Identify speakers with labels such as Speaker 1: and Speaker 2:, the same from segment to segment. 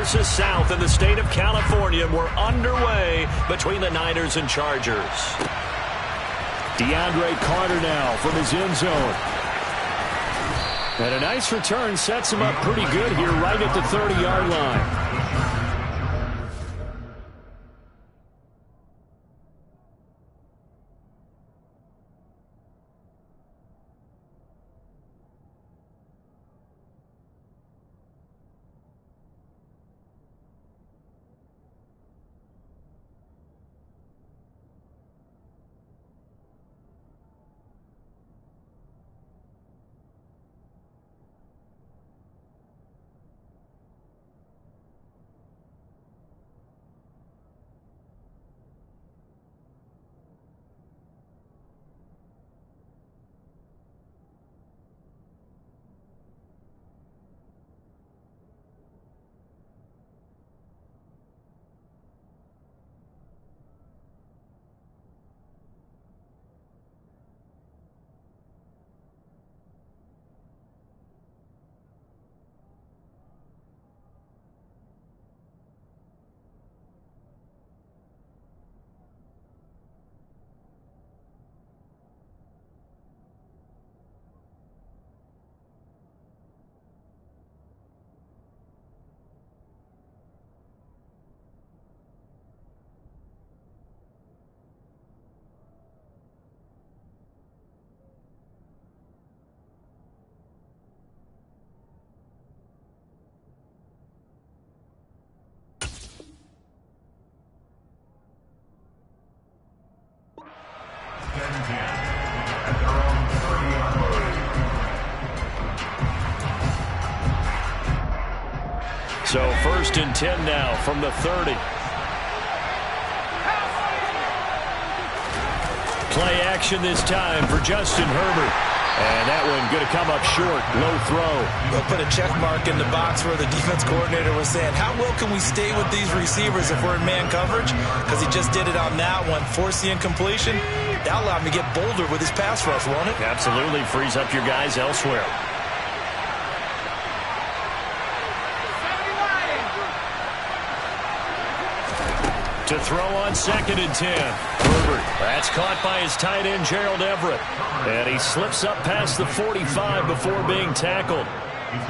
Speaker 1: versus South in the state of California. We're underway between the Niners and Chargers. DeAndre Carter now from his end zone. And a nice return sets him up pretty good here right at the 30-yard line. So 1st and 10 now from the 30. Play action this time for Justin Herbert. And that one going to come up short. Low throw.
Speaker 2: They'll put a check mark in the box where the defense coordinator was saying, how well can we stay with these receivers if we're in man coverage? Because he just did it on that one. Force the incompletion. That'll allow him to get bolder with his pass rush, won't it?
Speaker 1: Absolutely. Frees up your guys elsewhere. To throw on 2nd and 10. Herbert. That's caught by his tight end, Gerald Everett. And he slips up past the 45 before being tackled.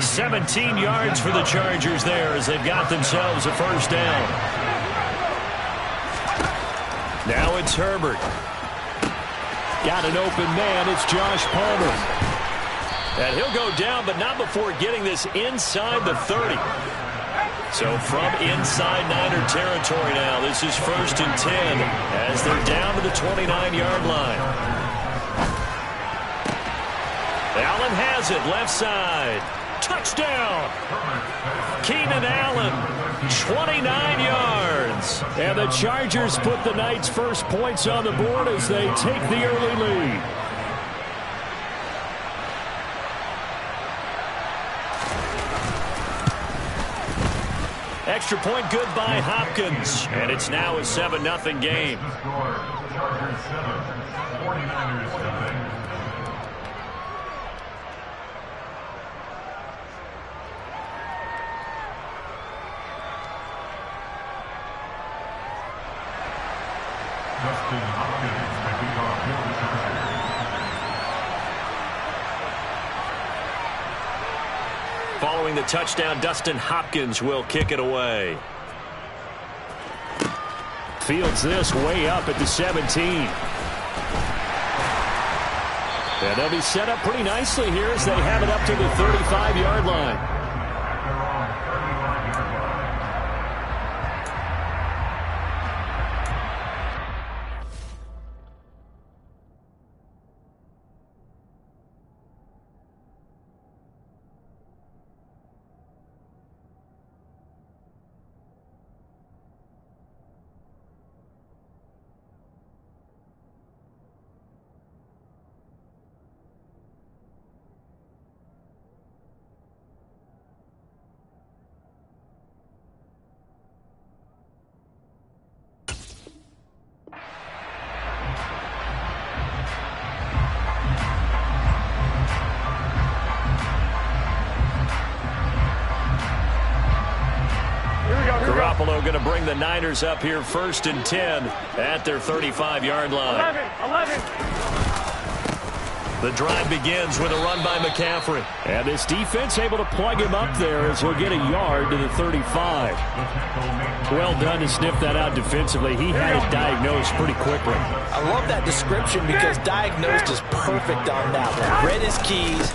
Speaker 1: 17 yards for the Chargers there as they've got themselves a 1st down. Now it's Herbert. Got an open man. It's Josh Palmer. And he'll go down, but not before getting this inside the 30. So from inside Niner territory now, this is 1st and 10 as they're down to the 29-yard line. Allen has it, left side. Touchdown! Keenan Allen, 29 yards. And the Chargers put the Knights' first points on the board as they take the early lead. Extra point good by Hopkins. And it's now a 7-0 game. Following the touchdown, Dustin Hopkins will kick it away. Fields this way up at the 17. And they'll be set up pretty nicely here as they have it up to the 35-yard line. Garoppolo going to bring the Niners up here 1st and 10 at their 35-yard line.
Speaker 3: 11.
Speaker 1: The drive begins with a run by McCaffrey. And this defense able to plug him up there as he'll get a yard to the 35. Well done to sniff that out defensively. He had it diagnosed pretty quickly.
Speaker 2: I love that description because diagnosed is perfect on that one. Read his keys,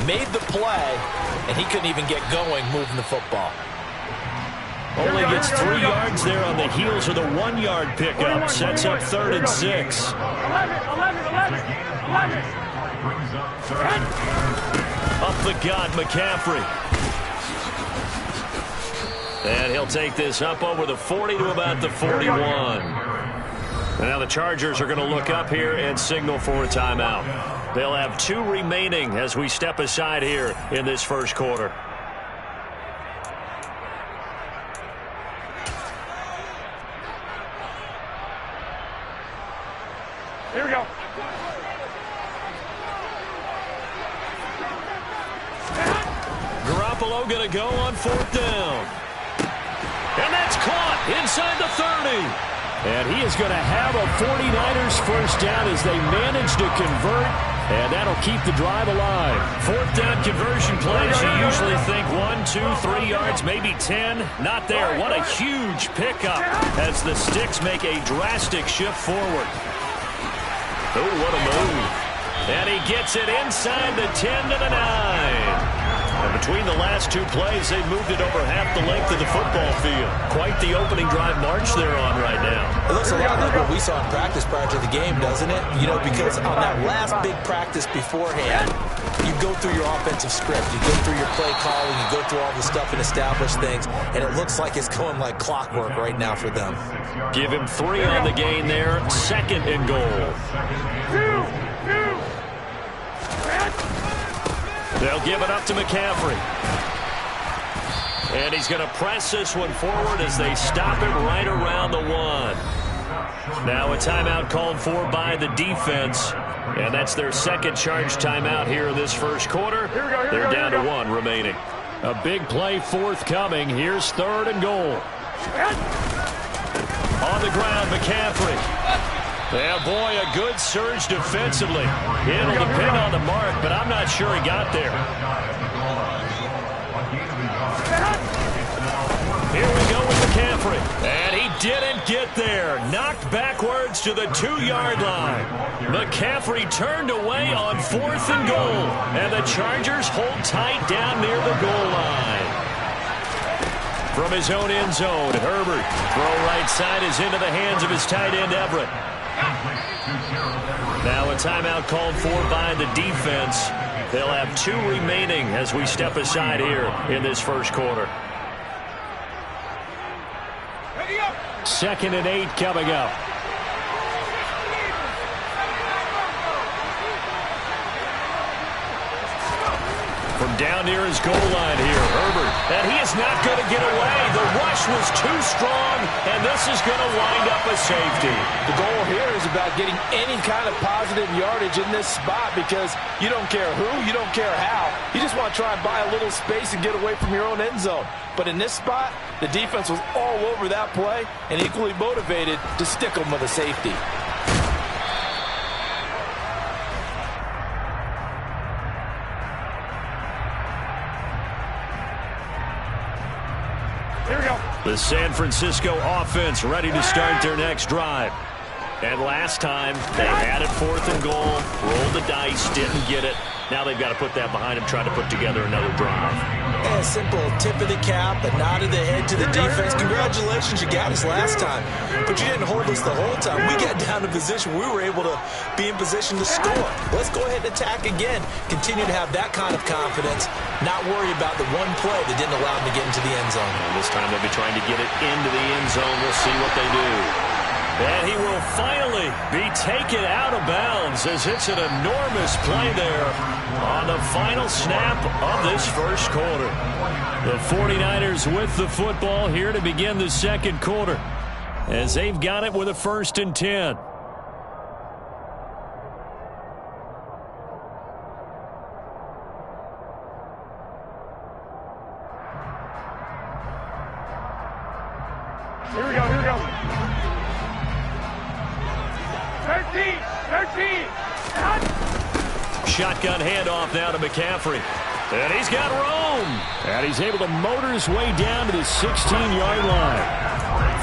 Speaker 2: made the play, and he couldn't even get going moving the football.
Speaker 1: Only gets 3 yards there on the heels of the 1-yard pickup. Sets up 3rd and 6.
Speaker 3: 11.
Speaker 1: Up the gut, McCaffrey. And he'll take this up over the 40 to about the 41. And now the Chargers are going to look up here and signal for a timeout. They'll have 2 remaining as we step aside here in this first quarter.
Speaker 3: Here we go.
Speaker 1: Garoppolo going to go on 4th down. And that's caught inside the 30. And he is going to have a 49ers first down as they manage to convert. And that'll keep the drive alive. 4th down conversion plays. You usually think 1, 2, 3 yards, maybe 10. Not there. What a huge pickup as the Sticks make a drastic shift forward. Oh, what a move. And he gets it inside the 10 to the 9. And between the last 2 plays, they've moved it over half the length of the football field. Quite the opening drive march they're on right now.
Speaker 2: It looks a lot like what we saw in practice prior to the game, doesn't it? You know, because on that last big practice beforehand, you go through your offensive script. You go through your play calling. You go through all the stuff and establish things. And it looks like it's going like clockwork right now for them.
Speaker 1: Give him 3 on the gain there. 2nd and goal. They'll give it up to McCaffrey. And he's going to press this one forward as they stop it right around the 1. Now a timeout called for by the defense. And that's their 2nd charge timeout here in this first quarter. They're down to 1 remaining. A big play forthcoming. Here's 3rd and goal. On the ground, McCaffrey. Yeah, boy, a good surge defensively. It'll depend on the mark, but I'm not sure he got there. Here we go with McCaffrey. And he didn't get there. Knocked backwards to the 2-yard line. McCaffrey turned away on 4th and goal. And the Chargers hold tight down near the goal line. From his own end zone, Herbert. Throw right side is into the hands of his tight end, Everett. Now a timeout called for by the defense. They'll have 2 remaining as we step aside here in this first quarter. 2nd and 8 coming up. From down near his goal line here, Herbert. And he is not going to get away. The rush was too strong, and this is going to wind up a safety.
Speaker 2: The goal here is about getting any kind of positive yardage in this spot because you don't care who, you don't care how. You just want to try and buy a little space and get away from your own end zone. But in this spot, the defense was all over that play and equally motivated to stick them with a safety.
Speaker 3: Here we go.
Speaker 1: The San Francisco offense ready to start their next drive. And last time, they had it 4th and goal, rolled the dice, didn't get it. Now they've got to put that behind them, try to put together another drive.
Speaker 2: Yeah, a simple tip of the cap, a nod of the head to the defense. Congratulations, you got us last time. But you didn't hold us the whole time. We got down to position. We were able to be in position to score. Let's go ahead and attack again. Continue to have that kind of confidence. Not worry about the one play that didn't allow them to get into the end zone.
Speaker 1: And this time they'll be trying to get it into the end zone. We'll see what they do. And he will finally be taken out of bounds as it's an enormous play there on the final snap of this first quarter. The 49ers with the football here to begin the second quarter as they've got it with a 1st and 10.
Speaker 3: Here we go, here we go. 13.
Speaker 1: Shotgun handoff now to McCaffrey. And he's got room. And he's able to motor his way down to the 16-yard line.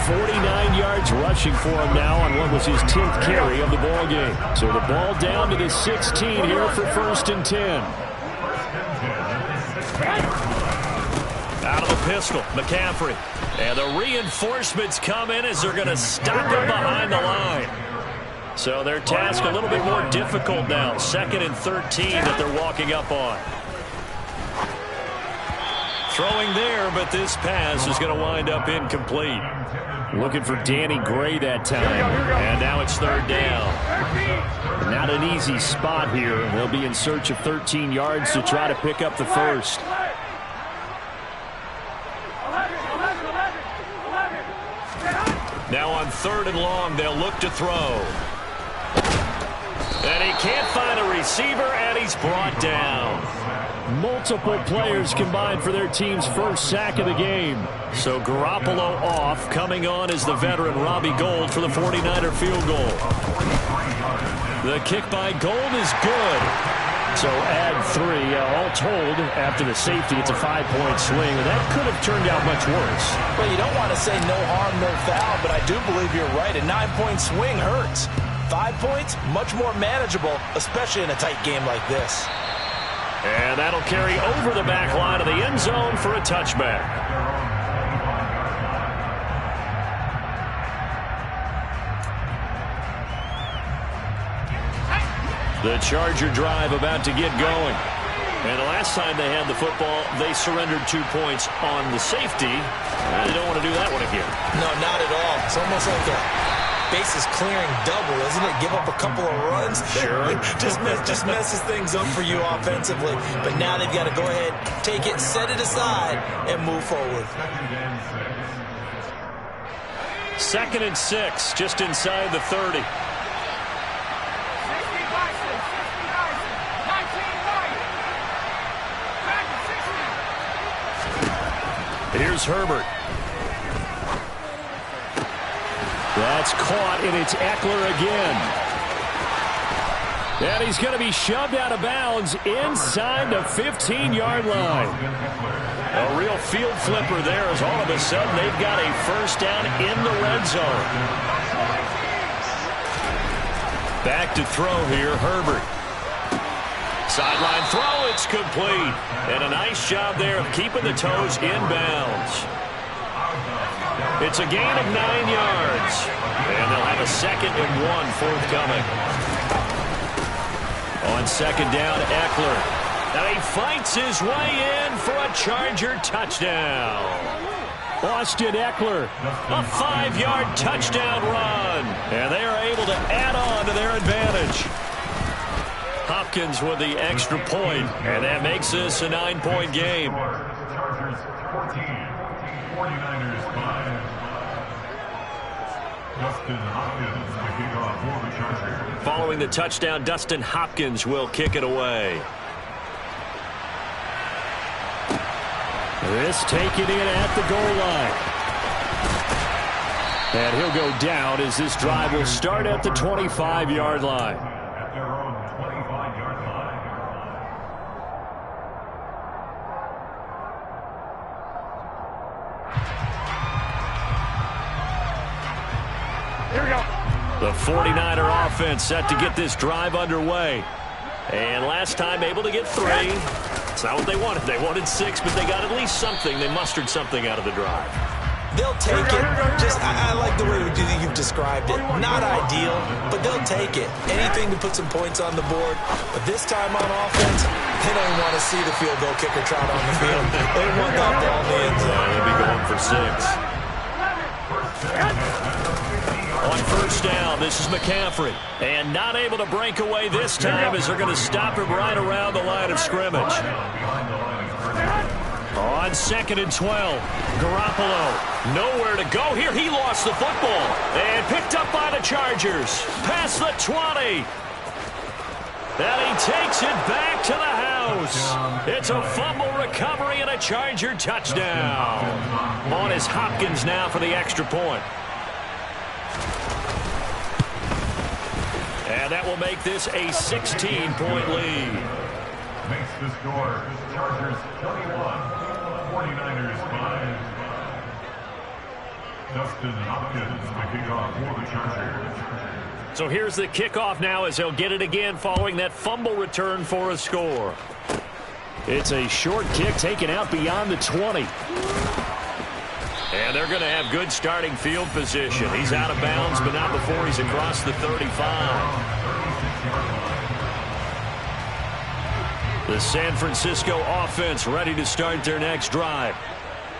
Speaker 1: 49 yards rushing for him now on what was his 10th carry of the ball game. So the ball down to the 16 here for 1st and 10. Out of the pistol, McCaffrey. And the reinforcements come in as they're going to stop him behind the line. So their task a little bit more difficult now. 2nd and 13 that they're walking up on. Throwing there, but this pass is going to wind up incomplete. Looking for Danny Gray that time. And now it's 3rd down. Not an easy spot here. They'll be in search of 13 yards to try to pick up the first. Now on 3rd and long, they'll look to throw. And he can't find a receiver, and he's brought down. Multiple players combined for their team's first sack of the game. So Garoppolo off. Coming on is the veteran Robbie Gould for the 49er field goal. The kick by Gould is good. So add 3. All told, after the safety, it's a 5-point swing. That could have turned out much worse.
Speaker 2: Well, you don't want to say no harm, no foul, but I do believe you're right. A 9-point swing hurts. 5 points, much more manageable, especially in a tight game like this.
Speaker 1: And that'll carry over the back line of the end zone for a touchback. The Charger drive about to get going. And the last time they had the football, they surrendered 2 points on the safety. They don't want to do that one again.
Speaker 2: No, not at all. It's almost like a bases clearing double, isn't it? Give up a couple of runs.
Speaker 1: Sure.
Speaker 2: just messes things up for you offensively. But now they've got to go ahead, take it, set it aside, and move forward.
Speaker 1: 2nd and 6, just inside the 30. Here's Herbert. That's caught, and it's Eckler again. And he's going to be shoved out of bounds inside the 15-yard line. A real field flipper there as all of a sudden they've got a first down in the red zone. Back to throw here, Herbert. Sideline throw, it's complete. And a nice job there of keeping the toes inbounds. It's a gain of 9 yards. And they'll have a 2nd and 1 forthcoming. On 2nd down, Eckler. And he fights his way in for a Charger touchdown. Austin Eckler, a 5-yard touchdown run. And they are able to add on to their advantage. Hopkins with the extra point, and that makes this a 9-point game.
Speaker 4: Chargers 14, 49ers 5. Dustin Hopkins to kick off for the Chargers.
Speaker 1: Following the touchdown, Dustin Hopkins will kick it away. This taken in at the goal line. And he'll go down as this drive will start at the 25-yard line.
Speaker 4: At their own 25-yard line.
Speaker 3: Here we go.
Speaker 1: The 49er offense set to get this drive underway. And last time able to get 3. It's not what they wanted. They wanted 6, but they got at least something. They mustered something out of the drive.
Speaker 2: They'll take it. I like the way you've described it. Not ideal, but they'll take it. Anything to put some points on the board. But this time on offense, they don't even want to see the field goal kicker trot on the field. They want that ball in the end zone.
Speaker 1: They'll be going for 6. On first down, this is McCaffrey. And not able to break away this time as they're going to stop him right around the line of scrimmage. On 2nd and 12, Garoppolo nowhere to go here. He lost the football and picked up by the Chargers. Past the 20. And he takes it back to the house. It's a fumble recovery and a Charger touchdown. On is Hopkins now for the extra point. And that will make this a 16-point lead.
Speaker 4: Makes the score Chargers 31, 49ers 5. Dustin Hopkins, the kickoff for the Chargers.
Speaker 1: So here's the kickoff now as he'll get it again following that fumble return for a score. It's a short kick taken out beyond the 20. And they're going to have good starting field position. He's out of bounds, but not before he's across the 35. The San Francisco offense ready to start their next drive.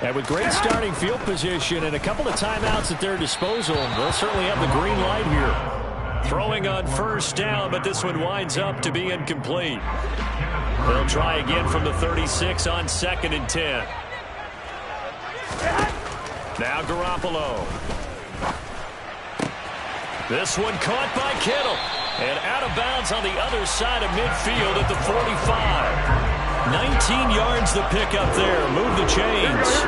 Speaker 1: And with great starting field position and a couple of timeouts at their disposal, they'll certainly have the green light here. Throwing on first down, but this one winds up to be incomplete. They'll try again from the 36 on 2nd and 10. Now Garoppolo. This one caught by Kittle. And out of bounds on the other side of midfield at the 45. 19 yards the pick up there. Move the chains.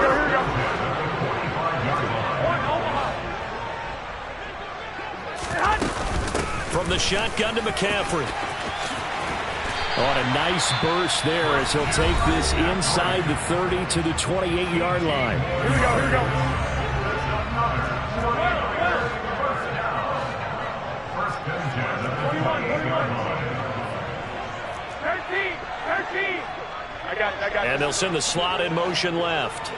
Speaker 1: From the shotgun to McCaffrey. On a nice burst there as he'll take this inside the 30 to the 28-yard line.
Speaker 3: Here we go, here we go. I got it.
Speaker 1: And they'll send the slot in motion left.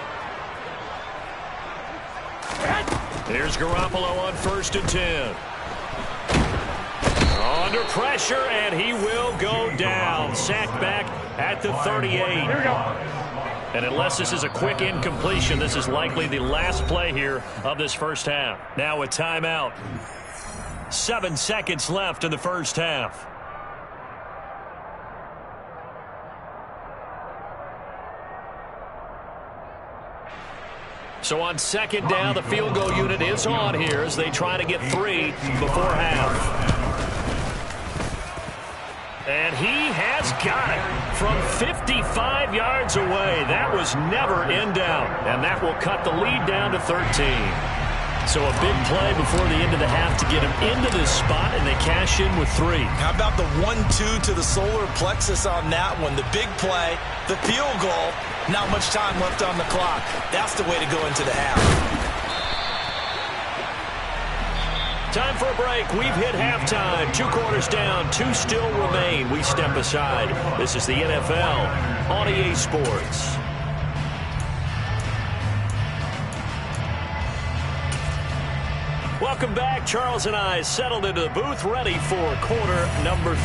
Speaker 1: Here's Garoppolo on 1st and 10. Under pressure, and he will go down. Sacked back at the 38.
Speaker 3: Here we go.
Speaker 1: And unless this is a quick incompletion, this is likely the last play here of this first half. Now a timeout. 7 seconds left in the first half. So on 2nd down, the field goal unit is on here as they try to get 3 before half. And he has got it from 55 yards away. That was never in doubt. And that will cut the lead down to 13. So a big play before the end of the half to get him into this spot, and they cash in with 3.
Speaker 2: How about the 1-2 to the solar plexus on that one? The big play, the field goal, not much time left on the clock. That's the way to go into the half.
Speaker 1: Time for a break. We've hit halftime. 2 quarters down, 2 still remain. We step aside. This is the NFL on EA Sports. Welcome back. Charles and I settled into the booth, ready for quarter number 3.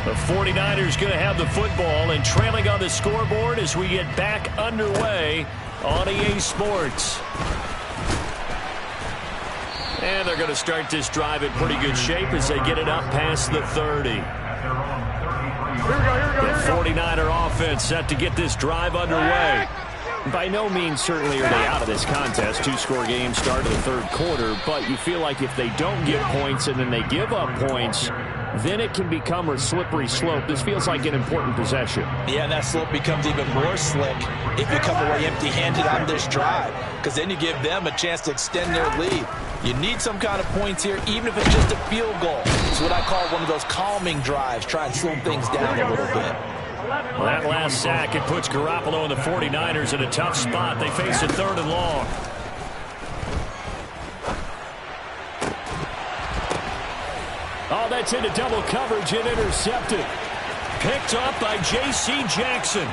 Speaker 1: The 49ers going to have the football and trailing on the scoreboard as we get back underway on EA Sports. And they're going to start this drive in pretty good shape as they get it up past the 30. The 49er offense set to get this drive underway.
Speaker 5: By no means certainly are they out of this contest. 2-score game start of the 3rd quarter, but you feel like if they don't get points and then they give up points, then it can become a slippery slope. This feels like an important possession.
Speaker 2: Yeah, and that slope becomes even more slick if you come away empty-handed on this drive, because then you give them a chance to extend their lead. You need some kind of points here, even if it's just a field goal. It's what I call one of those calming drives, try and slow things down a little bit.
Speaker 1: Well, that last sack, it puts Garoppolo and the 49ers in a tough spot. They face a 3rd and long.
Speaker 5: Oh, that's into double coverage and intercepted.
Speaker 1: Picked up by J.C. Jackson.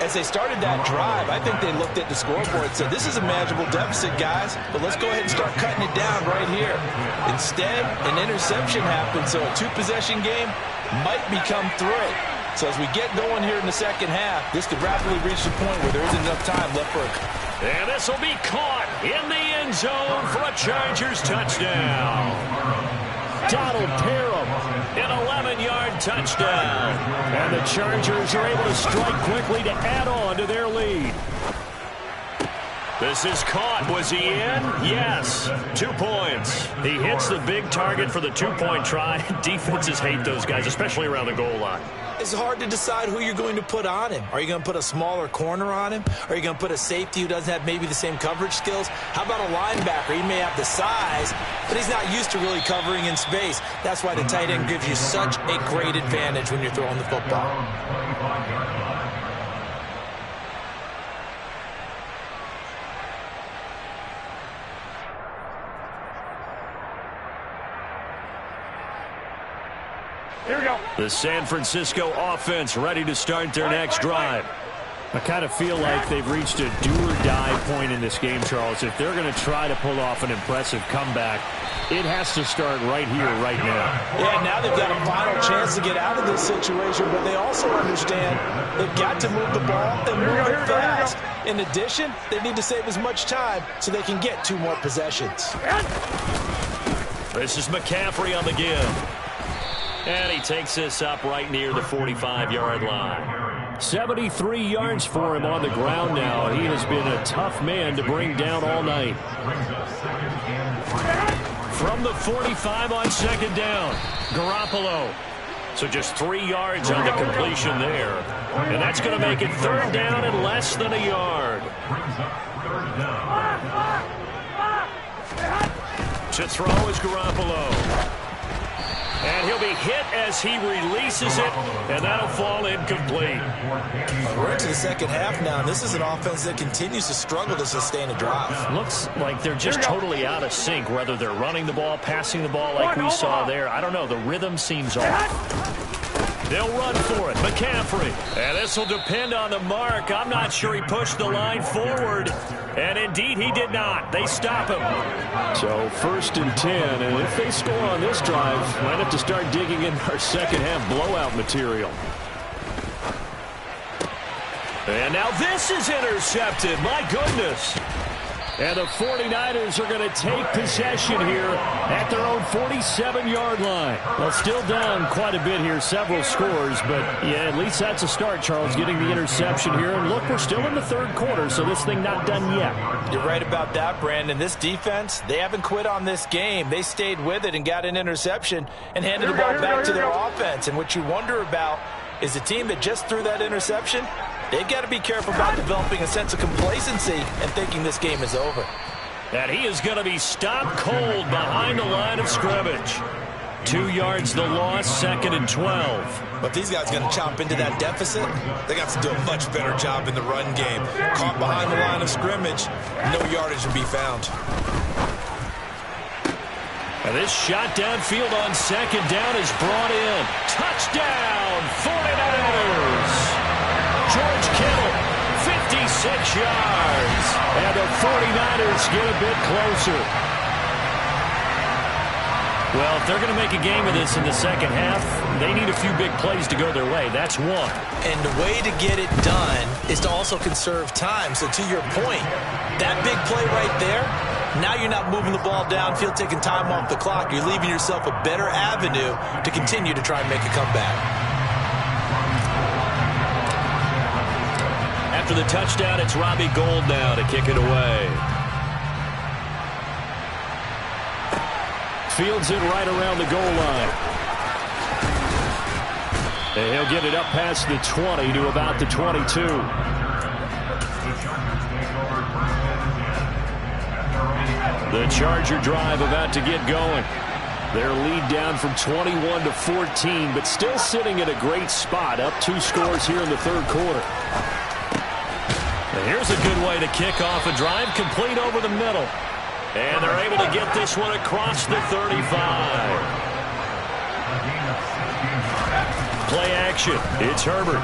Speaker 2: As they started that drive, I think they looked at the scoreboard and said, this is a manageable deficit, guys, but let's go ahead and start cutting it down right here. Instead, an interception happened, so a 2-possession game might become 3. So as we get going here in the second half, this could rapidly reach the point where there isn't enough time left for
Speaker 1: And this will be caught in the end zone for a Chargers touchdown. Donald Parham, an 11-yard touchdown.
Speaker 5: And the Chargers are able to strike quickly to add on to their lead.
Speaker 1: This is caught. Was he in? Yes. 2 points. He hits the big target for the two-point try. Defenses hate those guys, especially around the goal line.
Speaker 2: It's hard to decide who you're going to put on him. Are you going to put a smaller corner on him? Are you going to put a safety who doesn't have maybe the same coverage skills? How about a linebacker? He may have the size, but he's not used to really covering in space. That's why the tight end gives you such a great advantage when you're throwing the football.
Speaker 3: Here we go.
Speaker 1: The San Francisco offense ready to start their next drive.
Speaker 5: I kind of feel like they've reached a do-or-die point in this game, Charles. If they're going to try to pull off an impressive comeback, it has to start right here, right now.
Speaker 2: Yeah, now they've got a final chance to get out of this situation, but they also understand they've got to move the ball and move it fast. In addition, they need to save as much time so they can get 2 more possessions.
Speaker 1: This is McCaffrey on the give. And he takes this up right near the 45-yard line.
Speaker 5: 73 yards for him on the ground now. He has been a tough man to bring down all night.
Speaker 1: From the 45 on second down, Garoppolo. So just 3 yards on the completion there. And that's going to make it third down and less than a yard. To throw is Garoppolo. And he'll be hit as he releases it, and that'll fall incomplete.
Speaker 2: We're into the second half now, and this is an offense that continues to struggle to sustain a drive.
Speaker 1: Looks like they're just totally out of sync, whether they're running the ball, passing the ball like we saw there. I don't know. The rhythm seems off. They'll run for it. McCaffrey. And this will depend on the mark. I'm not sure he pushed the line forward. And indeed, he did not. They stop him.
Speaker 5: So 1st and 10. And if they score on this drive, might have to start digging in our second half blowout material.
Speaker 1: And now this is intercepted. My goodness.
Speaker 5: And the 49ers are going to take possession here at their own 47-yard line. Well, still down quite a bit here, several scores, but yeah, at least that's a start, Charles, getting the interception here. And look, we're still in the third quarter, so this thing not done yet.
Speaker 2: You're right about that, Brandon. This defense, they haven't quit on this game. They stayed with it and got an interception and handed the ball back to their offense. And what you wonder about is the team that just threw that interception, they've got to be careful about developing a sense of complacency and thinking this game is over.
Speaker 1: And he is going to be stopped cold behind the line of scrimmage. 2 yards the loss, 2nd and 12.
Speaker 2: But these guys are going to chop into that deficit. They got to do a much better job in the run game. Caught behind the line of scrimmage, no yardage to be found.
Speaker 1: And this shot downfield on second down is brought in. Touchdown, 49ers. George Kittle, 56 yards. And the 49ers get a bit closer. Well, if they're going to make a game of this in the second half, they need a few big plays to go their way. That's one.
Speaker 2: And the way to get it done is to also conserve time. So to your point, that big play right there, now you're not moving the ball downfield, taking time off the clock. You're leaving yourself a better avenue to continue to try and make a comeback.
Speaker 1: After the touchdown, it's Robbie Gould now to kick it away.
Speaker 5: Fields it right around the goal line. And he'll get it up past the 20 to about the 22. The Charger drive about to get going. Their lead down from 21 to 14, but still sitting at a great spot, up 2 scores here in the third quarter.
Speaker 1: And here's a good way to kick off a drive, complete over the middle. And they're able to get this one across the 35. Play action. It's Herbert.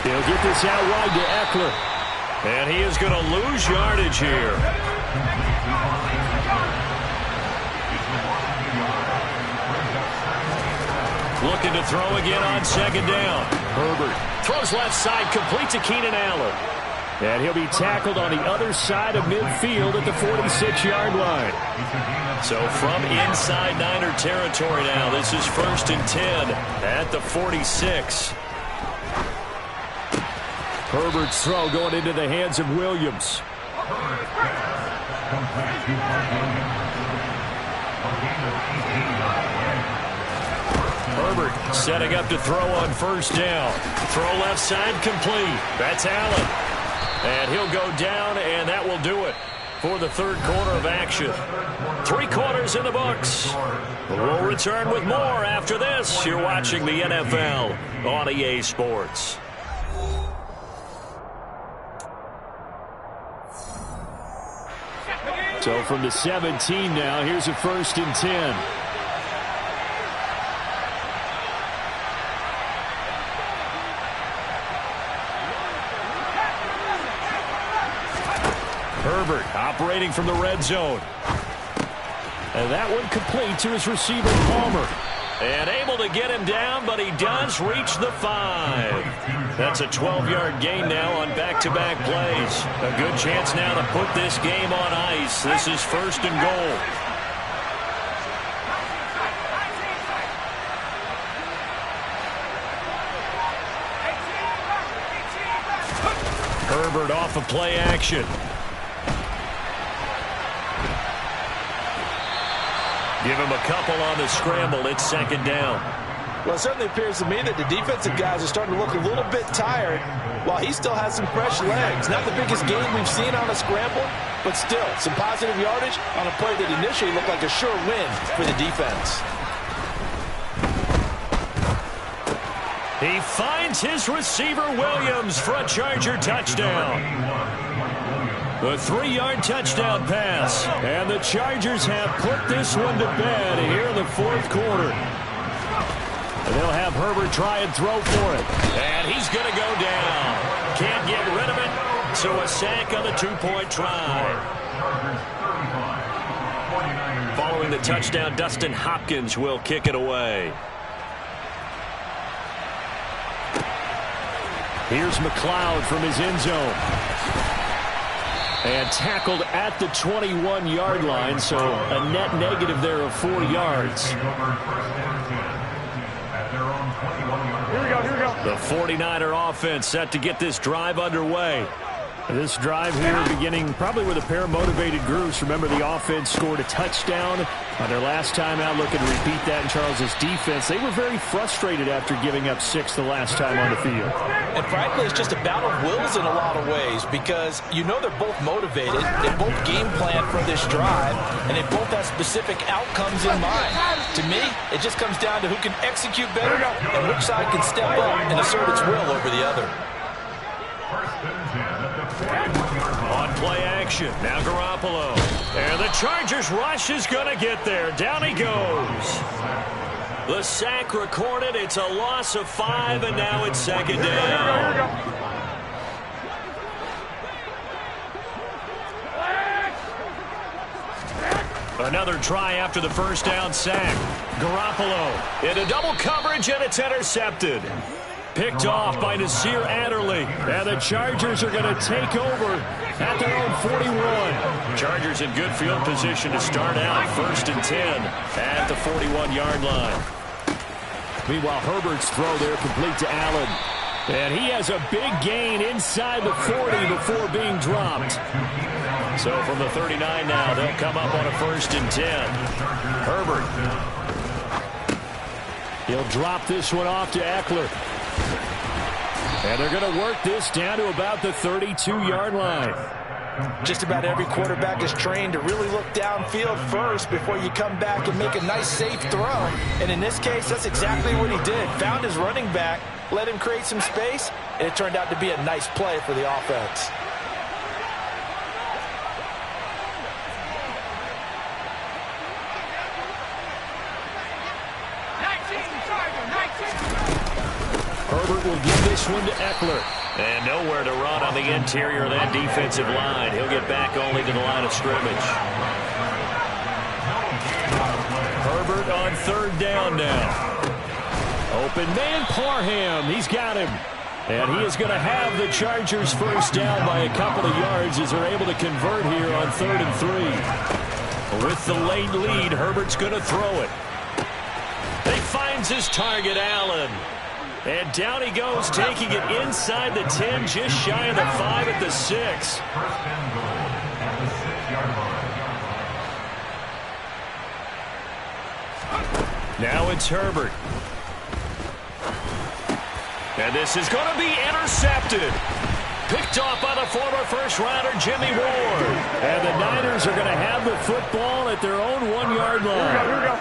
Speaker 5: He'll get this out wide to Eckler.
Speaker 1: And he is going to lose yardage here. Looking to throw again on second down. Herbert throws left side, complete to Keenan Allen.
Speaker 5: And he'll be tackled on the other side of midfield at the 46-yard line.
Speaker 1: So from inside Niner territory now, this is 1st and 10 at the 46.
Speaker 5: Herbert's throw going into the hands of Williams.
Speaker 1: Herbert setting up to throw on first down. Throw left side complete. That's Allen. And he'll go down, and that will do it for the third quarter of action. 3 quarters in the books. We'll return with more after this. You're watching the NFL on EA Sports.
Speaker 5: So from the 17 now, here's a 1st and 10.
Speaker 1: Herbert operating from the red zone. And that one complete to his receiver, Palmer. And able to get him down, but he does reach the 5. That's a 12-yard gain now on back-to-back plays. A good chance now to put this game on ice. This is 1st and goal. Herbert off of play action. Give him a couple on the scramble. It's 2nd down.
Speaker 2: Well, it certainly appears to me that the defensive guys are starting to look a little bit tired while he still has some fresh legs. Not the biggest gain we've seen on a scramble, but still some positive yardage on a play that initially looked like a sure win for the defense.
Speaker 1: He finds his receiver, Williams, for a Charger touchdown. The 3-yard touchdown pass. And the Chargers have put this one to bed here in the 4th quarter. And they'll have Herbert try and throw for it. And he's going to go down. Can't get rid of it. So a sack on the 2-point try. Following the touchdown, Dustin Hopkins will kick it away. Here's McLeod from his end zone. And tackled at the 21-yard line, so a net negative there of 4 yards.
Speaker 3: Here we go.
Speaker 1: The 49er offense set to get this drive underway. This drive here beginning probably with a pair of motivated groups. Remember, the offense scored a touchdown on their last time out. Looking to repeat that in Charles's defense. They were very frustrated after giving up 6 the last time on the field.
Speaker 2: And frankly, it's just a battle of wills in a lot of ways because you know they're both motivated. They both game plan for this drive, and they both have specific outcomes in mind. To me, it just comes down to who can execute better and which side can step up and assert its will over the other.
Speaker 1: On play action, now Garoppolo. And the Chargers rush is going to get there. Down he goes. The sack recorded. It's a loss of 5, and now it's 2nd down. Another try after the 1st down sack. Garoppolo into double coverage, and it's intercepted. Picked off by Nasir Adderley. And the Chargers are going to take over at their own 41. Chargers in good field position to start out. 1st and 10 at the 41-yard line. Meanwhile, Herbert's throw there complete to Allen. And he has a big gain inside the 40 before being dropped. So from the 39 now, they'll come up on a 1st and 10. Herbert. He'll drop this one off to Eckler. And they're going to work this down to about the 32-yard line.
Speaker 2: Just about every quarterback is trained to really look downfield first before you come back and make a nice, safe throw. And in this case, that's exactly what he did. Found his running back, let him create some space, and it turned out to be a nice play for the offense.
Speaker 1: Herbert will give this one to Eckler. And nowhere to run on the interior of that defensive line. He'll get back only to the line of scrimmage. Herbert on 3rd down now. Open man, Parham. He's got him. And he is going to have the Chargers 1st down by a couple of yards as they're able to convert here on 3rd and 3. With the late lead, Herbert's going to throw it. He finds his target, Allen. And down he goes, taking it inside the 10, just shy of the 5 at the 6.
Speaker 4: First and goal at the 6-yard line.
Speaker 1: Now it's Herbert. And this is going to be intercepted. Picked off by the former first-rounder Jimmy Ward. And the Niners are going to have the football at their own 1-yard line.
Speaker 3: Here we go.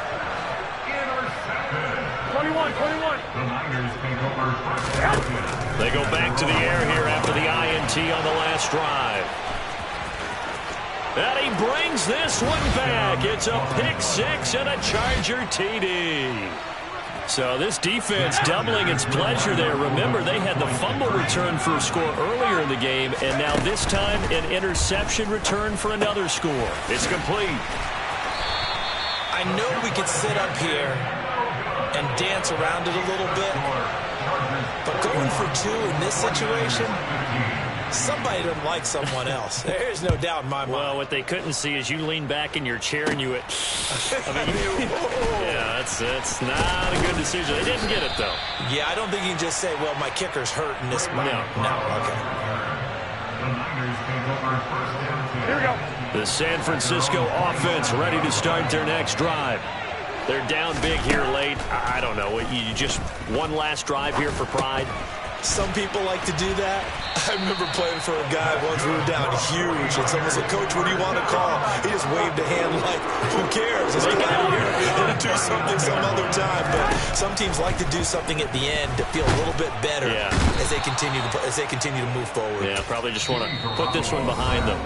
Speaker 4: Intercepted.
Speaker 3: 21.
Speaker 4: The Niners take over first and 10.
Speaker 1: They go back to the air here after the INT on the last drive. And he brings this one back. It's a pick 6 and a Charger TD. So this defense doubling its pleasure there. Remember, they had the fumble return for a score earlier in the game, and now this time an interception return for another score. It's complete.
Speaker 2: I know we could sit up here and dance around it a little bit, but going for 2 in this situation, somebody doesn't like someone else. There's no doubt in my mind.
Speaker 1: Well, what they couldn't see is you lean back in your chair and you went, yeah, that's not a good decision. They didn't get it, though.
Speaker 2: Yeah, I don't think you can just say, well, my kicker's hurt in this spot. No, okay.
Speaker 4: The Niners take over first and 10.
Speaker 3: Here we go.
Speaker 1: The San Francisco offense ready to start their next drive. They're down big here late. I don't know. You just one last drive here for pride?
Speaker 2: Some people like to do that. I remember playing for a guy once we were down huge, and someone said, Coach, what do you want to call? He just waved a hand like, who cares? Let's get out of here and do something some other time. But some teams like to do something at the end to feel a little bit better as they continue to move forward.
Speaker 1: Yeah, probably just want to put this one behind them.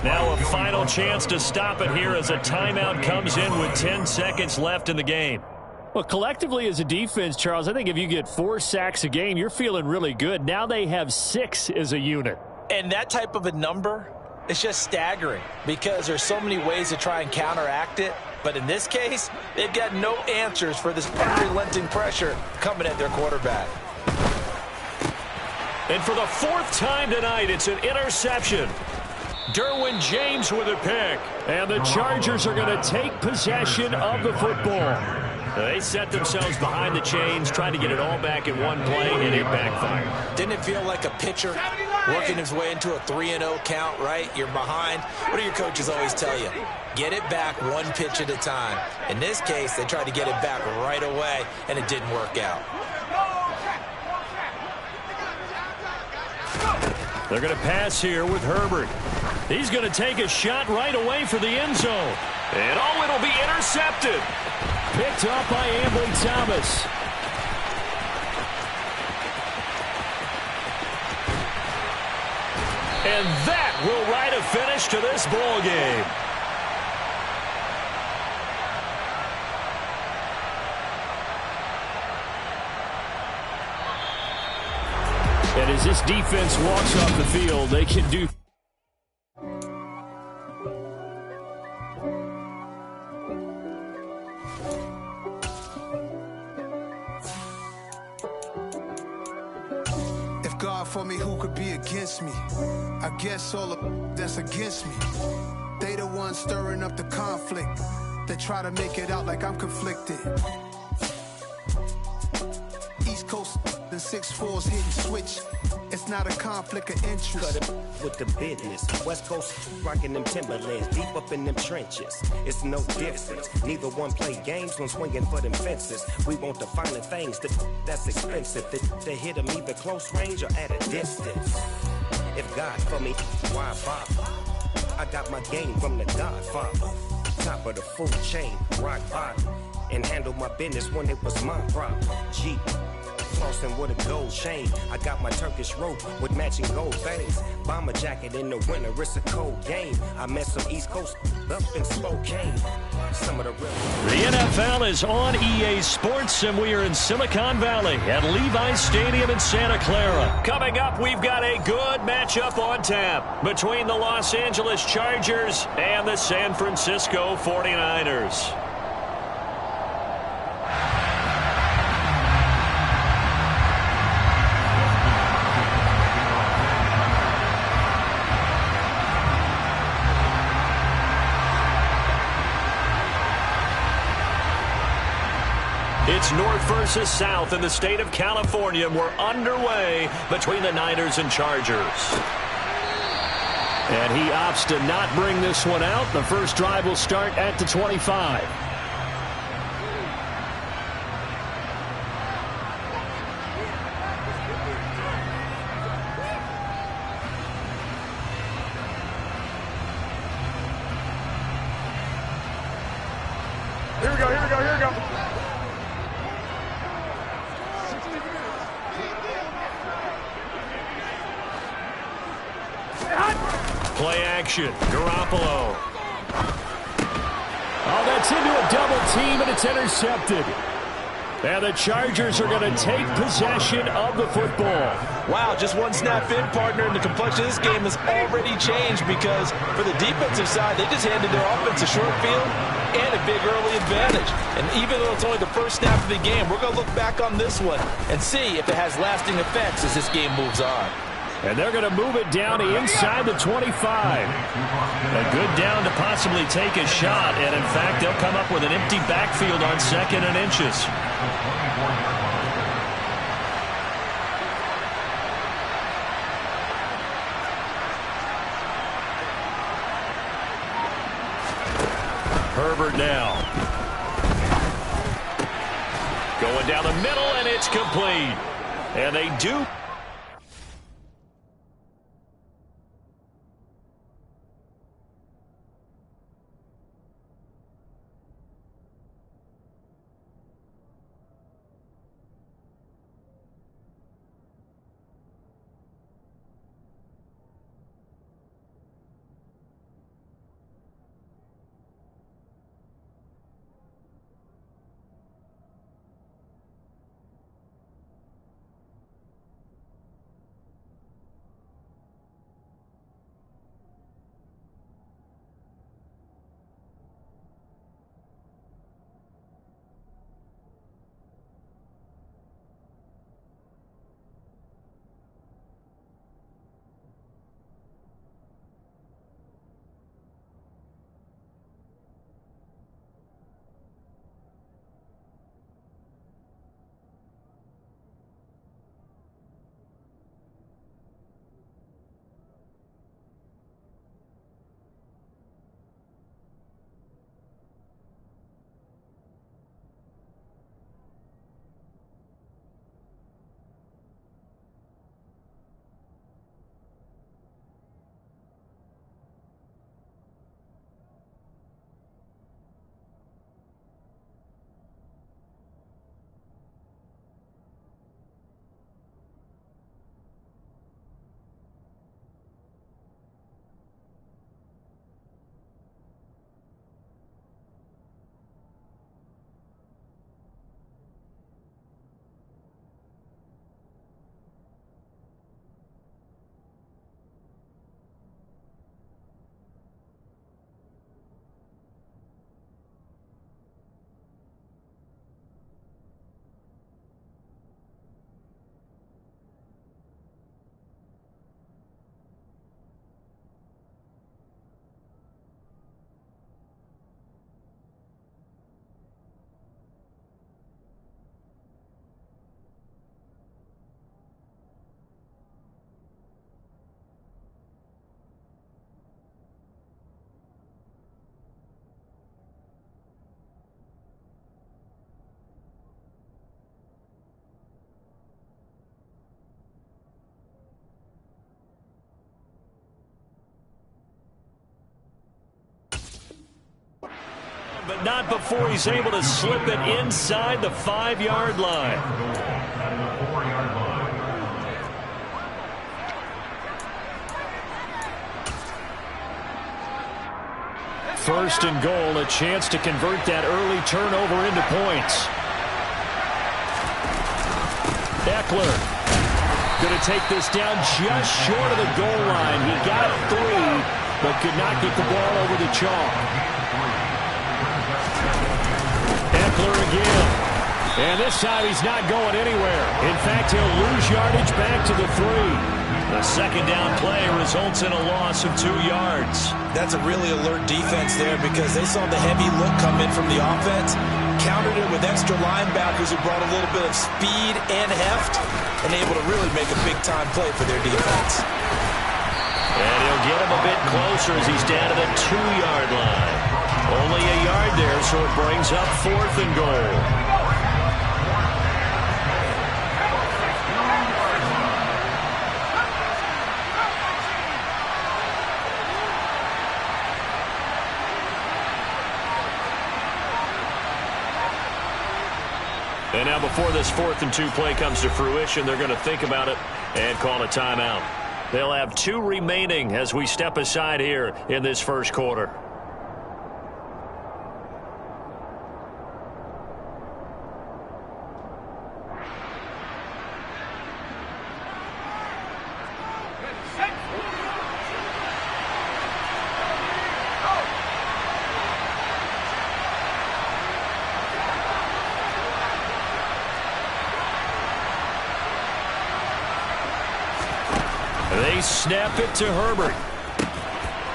Speaker 1: Now a final chance to stop it here as a timeout comes in with 10 seconds left in the game.
Speaker 5: Well, collectively as a defense, Charles, I think if you get 4 sacks a game, you're feeling really good. Now they have 6 as a unit.
Speaker 2: And that type of a number is just staggering because there's so many ways to try and counteract it. But in this case, they've got no answers for this unrelenting pressure coming at their quarterback.
Speaker 1: And for the 4th time tonight, it's an interception. Derwin James with a pick. And the Chargers are going to take possession of the football. They set themselves behind the chains, trying to get it all back in one play, and it backfired.
Speaker 2: Didn't it feel like a pitcher working his way into a 3-0 count, right? You're behind. What do your coaches always tell you? Get it back one pitch at a time. In this case, they tried to get it back right away, and it didn't work out.
Speaker 1: They're going to pass here with Herbert. He's going to take a shot right away for the end zone. And it'll be intercepted.
Speaker 5: Picked up by Ambry Thomas.
Speaker 1: And that will write a finish to this ball game.
Speaker 5: And as this defense walks off the field, they can do...
Speaker 6: For me, who could be against me? I guess all of that's against me. They the ones stirring up the conflict. They try to make it out like I'm conflicted. East Coast and 6'4's hitting switch. It's not a conflict of interest.
Speaker 7: Cut it with the business. West Coast rocking them Timberlands, deep up in them trenches. It's no difference. Neither one play games when swinging for them fences. We want the finer things that's expensive. The hit them either close range or at a distance. If God for me, why bother? I got my game from the Godfather. Top of the food chain, rock bottom. And handle my business when it was my problem. Jeep. Flossing with a gold chain. I got my Turkish rope with matching gold veins. Bomber jacket in the winter, it's a cold game. I met some East Coast up in Spokane. Some of the real.
Speaker 1: The NFL is on EA Sports, and we are in Silicon Valley at Levi's Stadium in Santa Clara. Coming up, we've got a good matchup on tap between the Los Angeles Chargers and the San Francisco 49ers. It's North versus South in the state of California. We're underway between the Niners and Chargers.
Speaker 5: And he opts to not bring this one out. The first drive will start at the 25.
Speaker 3: Here we go, here we go, here we go.
Speaker 1: Play action. Garoppolo.
Speaker 5: Oh, that's into a double team, and it's intercepted. And the Chargers are going to take possession of the football.
Speaker 2: Wow, just one snap in, partner, and the complexion of this game has already changed because for the defensive side, they just handed their offense a short field and a big early advantage. And even though it's only the first snap of the game, we're going to look back on this one and see if it has lasting effects as this game moves on.
Speaker 5: And they're going to move it down to inside the 25.
Speaker 1: A good down to possibly take a shot, and in fact, they'll come up with an empty backfield on 2nd and inches. Herbert now. Going down the middle, and it's complete. And they do. But not before he's able to slip it inside the 5-yard line. First and goal, a chance to convert that early turnover into points. Eckler going to take this down just short of the goal line. He got 3, but could not get the ball over the chalk. Eckler again. And this time he's not going anywhere. In fact, he'll lose yardage back to the 3. The second down play results in a loss of 2 yards.
Speaker 2: That's a really alert defense there because they saw the heavy look come in from the offense. Countered it with extra linebackers who brought a little bit of speed and heft and able to really make a big-time play for their defense.
Speaker 1: And he'll get him a bit closer as he's down to the 2-yard line. Only a yard there, so it brings up 4th and goal. And now before this 4th and 2 play comes to fruition, they're going to think about it and call a timeout. They'll have 2 remaining as we step aside here in this first quarter. They snap it to Herbert.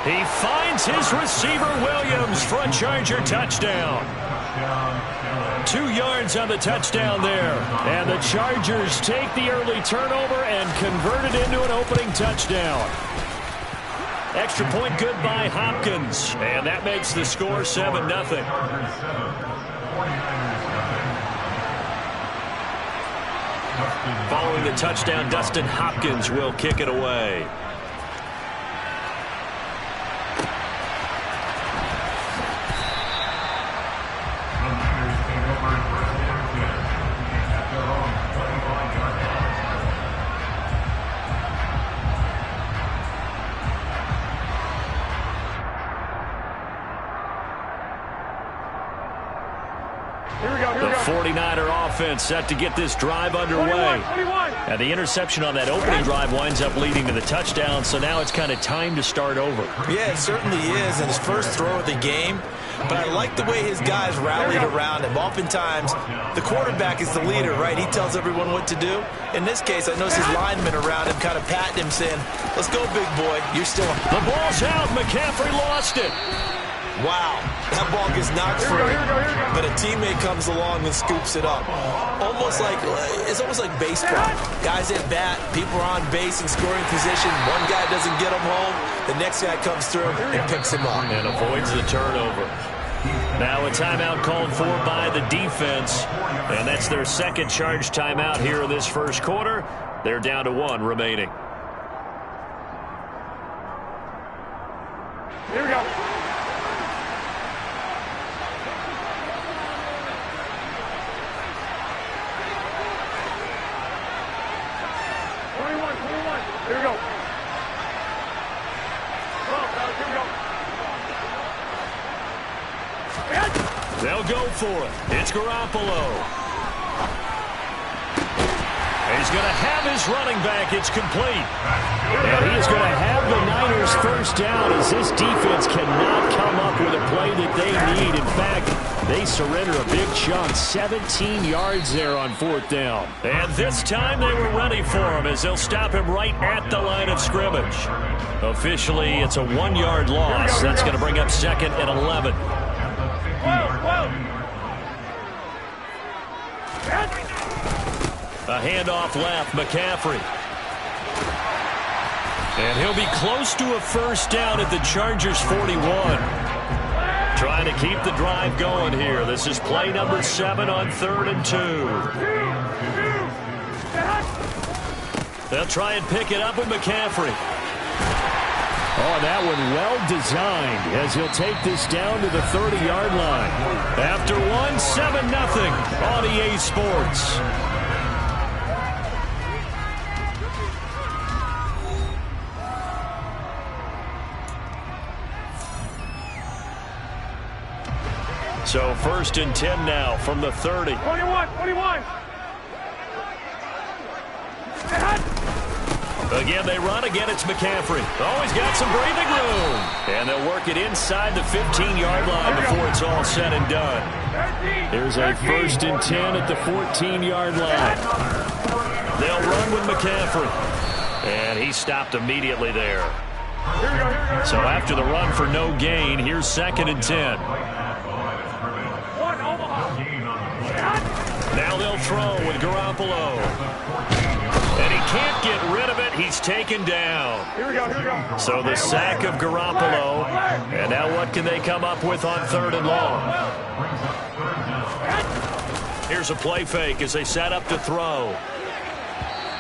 Speaker 1: He finds his receiver, Williams, for a Charger touchdown. 2 yards on the touchdown there. And the Chargers take the early turnover and convert it into an opening touchdown. Extra point good by Hopkins. And that makes the score 7-0. Following the touchdown, Dustin Hopkins will kick it away. The 49er offense set to get this drive underway. And the interception on that opening drive winds up leading to the touchdown, so now it's kind of time to start over.
Speaker 2: Yeah, it certainly is in his first throw of the game. But I like the way his guys rallied around him. Oftentimes, the quarterback is the leader, right? He tells everyone what to do. In this case, I notice his linemen around him kind of patting him, saying, "Let's go, big boy. You're still..."
Speaker 1: The ball's out. McCaffrey lost it.
Speaker 2: Wow, that ball gets knocked free, but a teammate comes along and scoops it up. It's almost like baseball. Guys at bat, people are on base in scoring position. One guy doesn't get him home, the next guy comes through and picks him up.
Speaker 1: And avoids the turnover. Now a timeout called for by the defense, and that's their second charge timeout here in this first quarter. They're down to 1 remaining.
Speaker 3: Here we go. Here we go.
Speaker 1: They'll go for it. It's Garoppolo. He's going to have his running back. It's complete.
Speaker 5: And he is going to have the Niners first down as this defense cannot come up with a play that they need. In fact, they surrender a big chunk. 17 yards there on 4th down.
Speaker 1: And this time they were ready for him as they'll stop him right at the line of scrimmage. Officially, it's a 1-yard loss. That's going to bring up 2nd and 11. A handoff left, McCaffrey. And he'll be close to a first down at the Chargers 41. Trying to keep the drive going here. This is play number 7 on 3rd and 2. They'll try and pick it up with McCaffrey.
Speaker 5: Oh, that one well designed as he'll take this down to the 30-yard line.
Speaker 1: After 7-0 on EA Sports. So 1st and 10 now from the 30.
Speaker 3: 21.
Speaker 1: Again, they run. Again, it's McCaffrey. Always got some breathing room. And they'll work it inside the 15-yard line before it's all said and done.
Speaker 5: There's a 1st and 10 at the 14-yard line.
Speaker 1: They'll run with McCaffrey. And he stopped immediately there. So after the run for no gain, here's 2nd and 10. throw with Garoppolo. And he can't get rid of it. He's taken down.
Speaker 3: Here we go.
Speaker 1: So the sack of Garoppolo. And now what can they come up with on 3rd and long? Here's a play fake as they set up to throw.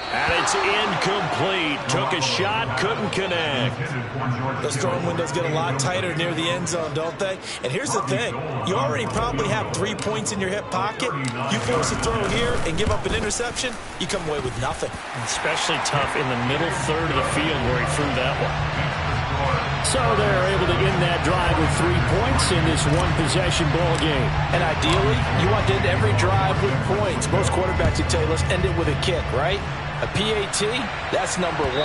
Speaker 1: And it's incomplete. Took a shot, couldn't connect.
Speaker 2: Those throwing windows get a lot tighter near the end zone, don't they? And here's the thing. You already probably have 3 points in your hip pocket. You force a throw here and give up an interception, you come away with nothing.
Speaker 1: Especially tough in the middle third of the field where he threw that one.
Speaker 5: So they're able to end that drive with 3 points in this one-possession ball game.
Speaker 2: And ideally, you want to end every drive with points. Most quarterbacks would tell you, let's end it with a kick, right? A PAT, that's number 1.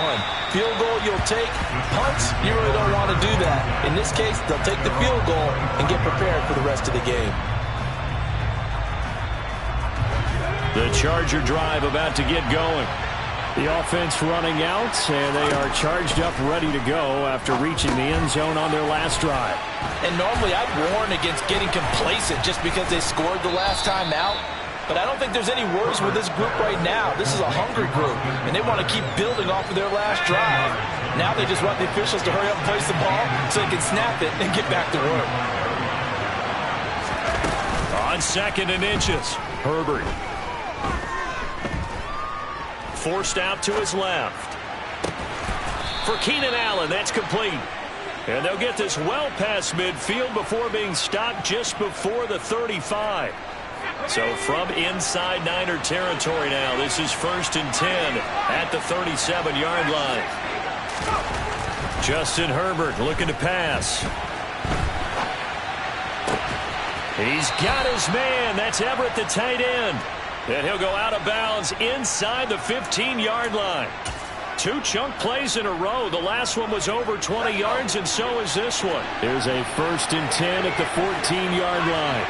Speaker 2: Field goal you'll take. Punts, you really don't want to do that. In this case, they'll take the field goal and get prepared for the rest of the game.
Speaker 1: The Charger drive about to get going.
Speaker 5: The offense running out, and they are charged up, ready to go after reaching the end zone on their last drive.
Speaker 2: And normally I'd warn against getting complacent just because they scored the last time out. But I don't think there's any worries with this group right now. This is a hungry group, and they want to keep building off of their last drive. Now they just want the officials to hurry up and place the ball so they can snap it and get back to work.
Speaker 1: On 2nd and inches, Herbert. Forced out to his left. For Keenan Allen, that's complete. And they'll get this well past midfield before being stopped just before the 35. So from inside Niner territory now, this is 1st and 10 at the 37-yard line. Justin Herbert looking to pass. He's got his man. That's Everett, the tight end. And he'll go out of bounds inside the 15-yard line. 2 chunk plays in a row. The last one was over 20 yards, and so is this one.
Speaker 5: There's a 1st and 10 at the 14-yard line.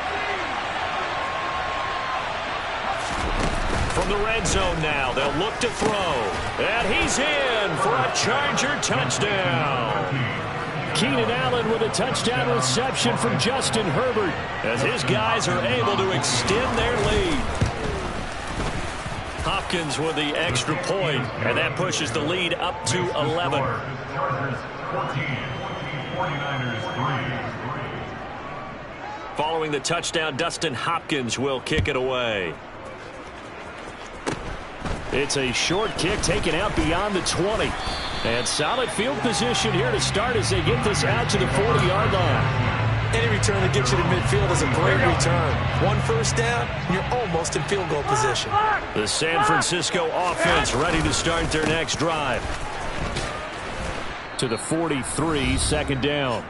Speaker 1: From the red zone now, they'll look to throw. And he's in for a Charger touchdown.
Speaker 5: Keenan Allen with a touchdown reception from Justin Herbert,
Speaker 1: as his guys are able to extend their lead. Hopkins with the extra point, and that pushes the lead up to 11. Following the touchdown, Dustin Hopkins will kick it away.
Speaker 5: It's a short kick taken out beyond the 20. And solid field position here to start as they get this out to the 40-yard line.
Speaker 2: Any return that gets you to midfield is a great return. 1 first down, and you're almost in field goal position.
Speaker 1: The San Francisco offense ready to start their next drive.
Speaker 5: To the 43, 2nd down.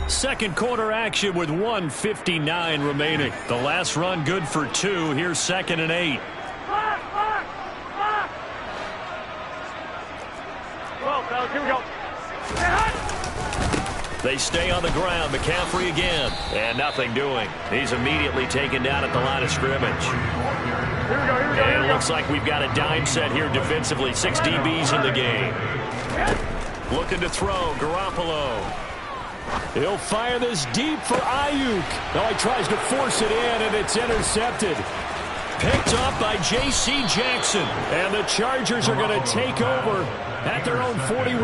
Speaker 1: Second quarter action with 1:59 remaining. The last run good for 2. Here's 2nd and 8.
Speaker 3: Here we go.
Speaker 1: They stay on the ground. McCaffrey again. And nothing doing. He's immediately taken down at the line of scrimmage.
Speaker 3: Here we go.
Speaker 1: And it looks like we've got a dime set here defensively. 6 DBs in the game. Looking to throw. Garoppolo.
Speaker 5: He'll fire this deep for Ayuk. Now he tries to force it in, and it's intercepted.
Speaker 1: Picked up by J.C. Jackson.
Speaker 5: And the Chargers are going to take over at their own 41.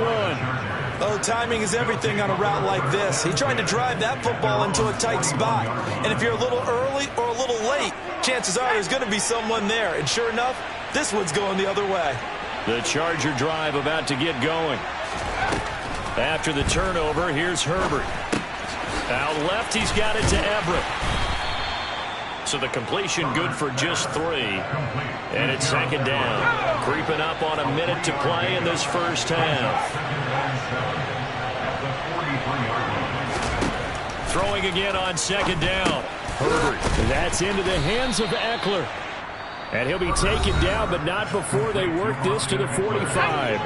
Speaker 2: Oh, timing is everything on a route like this. He tried to drive that football into a tight spot. And if you're a little early or a little late, chances are there's going to be someone there. And sure enough, this one's going the other way.
Speaker 1: The Charger drive about to get going. After the turnover, here's Herbert. Out left, he's got it to Everett. So the completion good for just 3. And it's 2nd down. Creeping up on a minute to play in this first half. Throwing again on 2nd down.
Speaker 5: Herbert. That's into the hands of Eckler. And he'll be taken down, but not before they work this to the 45.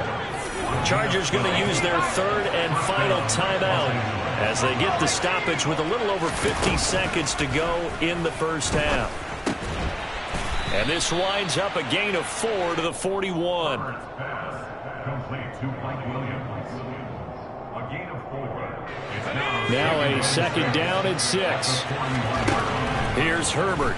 Speaker 1: Chargers going to use their 3rd and final timeout as they get the stoppage with a little over 50 seconds to go in the first half. And this winds up a gain of 4 to the 41.
Speaker 5: Now a 2nd down and 6.
Speaker 1: Here's Herbert.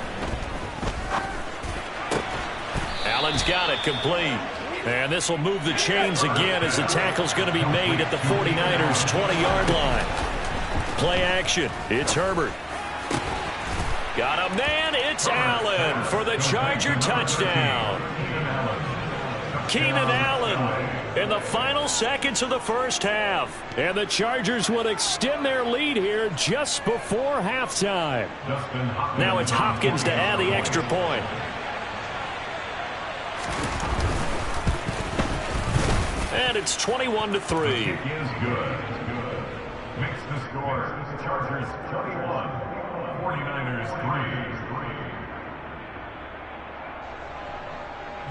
Speaker 1: Allen's got it complete. And this will move the chains again as the tackle's going to be made at the 49ers' 20-yard line. Play action. It's Herbert. Got a man. It's Allen for the Charger touchdown. Keenan Allen in the final seconds of the first half. And the Chargers will extend their lead here just before halftime. Now it's Hopkins to add the extra point. And it's 21-3.
Speaker 4: Is good. Makes the score. Chargers 21, 49ers 3.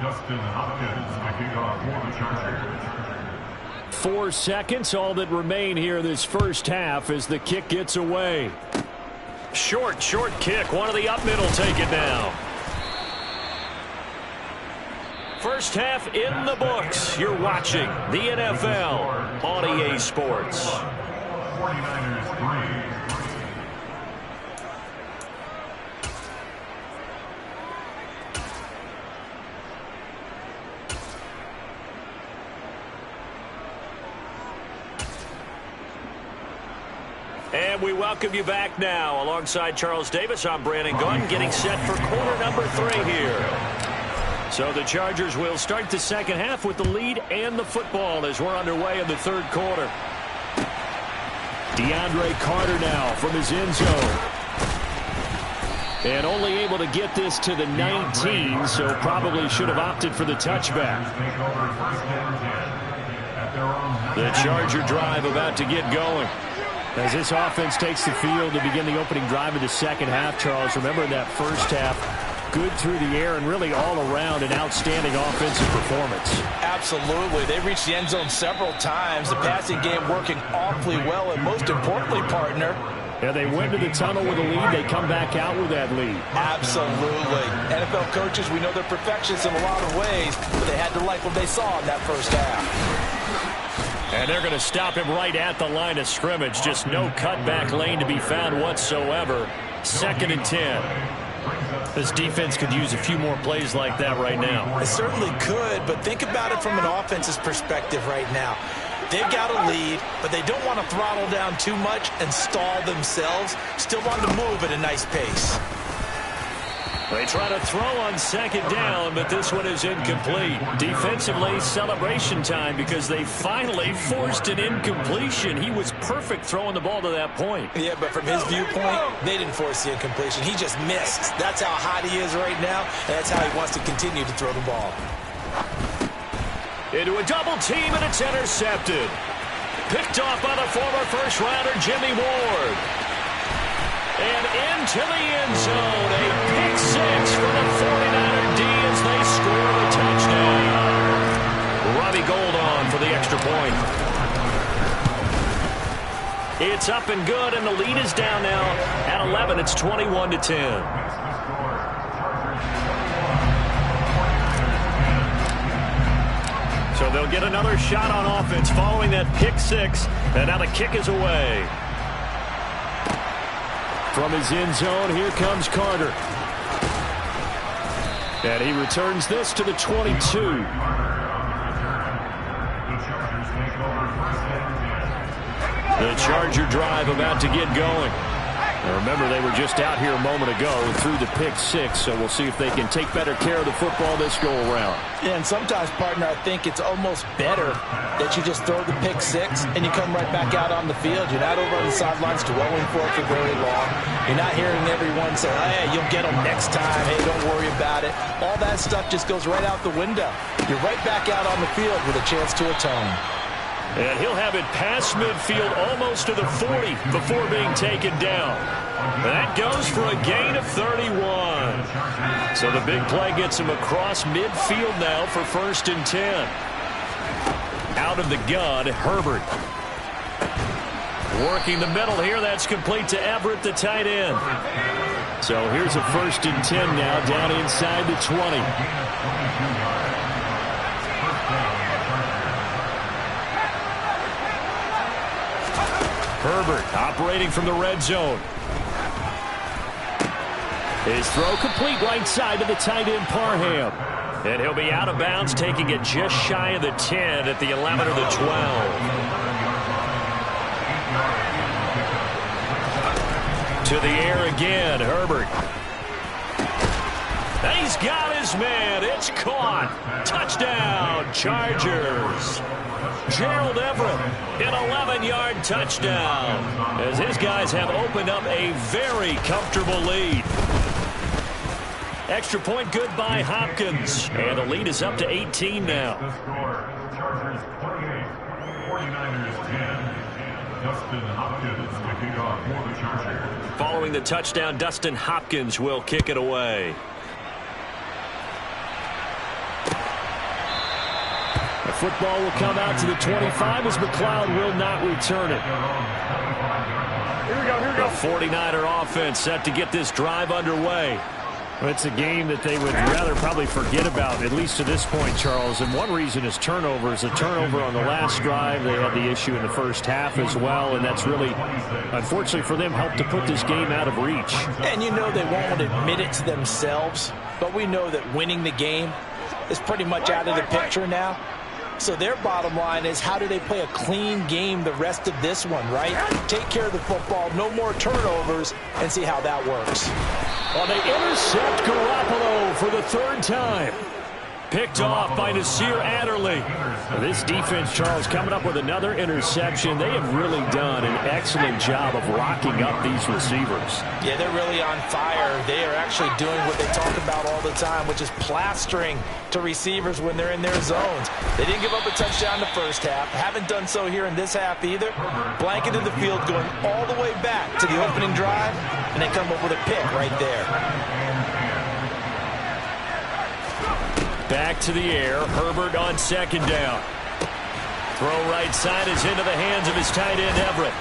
Speaker 4: Justin Hopkins, the kickoff for the Chargers.
Speaker 5: 4 seconds, all that remain here this first half as the kick gets away.
Speaker 1: Short kick. One of the up middle taken down. First half in the books. You're watching the NFL on EA Sports.
Speaker 4: 49ers 3.
Speaker 1: And we welcome you back now. Alongside Charles Davis, I'm Brandon Gaudin, getting set for quarter number 3 here. So the Chargers will start the second half with the lead and the football as we're underway in the third quarter.
Speaker 5: DeAndre Carter now from his end zone. And only able to get this to the 19, so probably should have opted for the touchback.
Speaker 1: The Charger drive about to get going.
Speaker 5: As this offense takes the field to begin the opening drive of the second half, Charles, remember in that first half, good through the air and really all around an outstanding offensive performance.
Speaker 2: Absolutely. They reached the end zone several times. The passing game working awfully well, and most importantly, partner,
Speaker 5: yeah, they went to the tunnel with a lead. They come back out with that lead.
Speaker 2: Absolutely. NFL coaches, we know they're perfectionists in a lot of ways, but they had to like what they saw in that first half.
Speaker 1: And they're going to stop him right at the line of scrimmage. Just no cutback lane to be found whatsoever. 2nd and 10. This defense could use a few more plays like that right now.
Speaker 2: It certainly could, but think about it from an offense's perspective right now. They've got a lead, but they don't want to throttle down too much and stall themselves. Still want to move at a nice pace.
Speaker 1: They try to throw on second down, but this one is incomplete. Defensively, celebration time because they finally forced an incompletion. He was perfect throwing the ball to that point.
Speaker 2: Yeah, but from his viewpoint, they didn't force the incompletion. He just missed. That's how hot he is right now, and that's how he wants to continue to throw the ball.
Speaker 1: Into a double team, and it's intercepted. Picked off by the former first-rounder Jimmy Ward. And into the end zone, a pick 6 for the 49er D as they score the touchdown. Robbie Gould on for the extra point. It's up and good, and the lead is down now at 11. It's 21-10. So they'll get another shot on offense following that pick 6, and now the kick is away.
Speaker 5: From his end zone, here comes Carter. And he returns this to the 22.
Speaker 1: The Charger drive about to get going.
Speaker 5: Now remember, they were just out here a moment ago through the pick 6, so we'll see if they can take better care of the football this go-around.
Speaker 2: Yeah, and sometimes, partner, I think it's almost better that you just throw the pick 6 and you come right back out on the field. You're not over on the sidelines dwelling for it for very long. You're not hearing everyone say, hey, you'll get them next time. Hey, don't worry about it. All that stuff just goes right out the window. You're right back out on the field with a chance to atone.
Speaker 1: And he'll have it past midfield almost to the 40 before being taken down. That goes for a gain of 31. So the big play gets him across midfield now for 1st and 10. Out of the gun, Herbert. Working the middle here. That's complete to Everett, the tight end.
Speaker 5: So here's a 1st and 10 now down inside the 20.
Speaker 1: Herbert operating from the red zone.
Speaker 5: His throw complete right side to the tight end Parham.
Speaker 1: And he'll be out of bounds, taking it just shy of the 10 at the 11 or the 12. To the air again, Herbert. He's got his man. It's caught. Touchdown, Chargers. Gerald Everett, an 11-yard touchdown, as his guys have opened up a very comfortable lead. Extra point good by Hopkins, and the lead is up to 18 now.
Speaker 4: The score, Chargers 28, 49ers 10. Dustin Hopkins will kick off for the Chargers.
Speaker 1: Following the touchdown, Dustin Hopkins will kick it away.
Speaker 5: The football will come out to the 25 as McLeod will not return it.
Speaker 3: Here we go, here we go.
Speaker 1: The 49er offense set to get this drive underway.
Speaker 5: Well, it's a game that they would rather probably forget about, at least to this point, Charles. And one reason is turnovers. A turnover on the last drive. They had the issue in the first half as well, and that's really, unfortunately for them, helped to put this game out of reach.
Speaker 2: And you know they won't admit it to themselves, but we know that winning the game is pretty much out of the picture now. So their bottom line is, how do they play a clean game the rest of this one, right? Take care of the football, no more turnovers, and see how that works.
Speaker 1: Well, they intercept Garoppolo for the third time. Picked off by Nasir Adderley.
Speaker 5: This defense, Charles, coming up with another interception. They have really done an excellent job of locking up these receivers.
Speaker 2: Yeah, they're really on fire. They are actually doing what they talk about all the time, which is plastering to receivers when they're in their zones. They didn't give up a touchdown the first half. Haven't done so here in this half either. Blanketed the field, going all the way back to the opening drive, and they come up with a pick right there.
Speaker 1: Back to the air. Herbert on second down. Throw right side is into the hands of his tight end, Everett.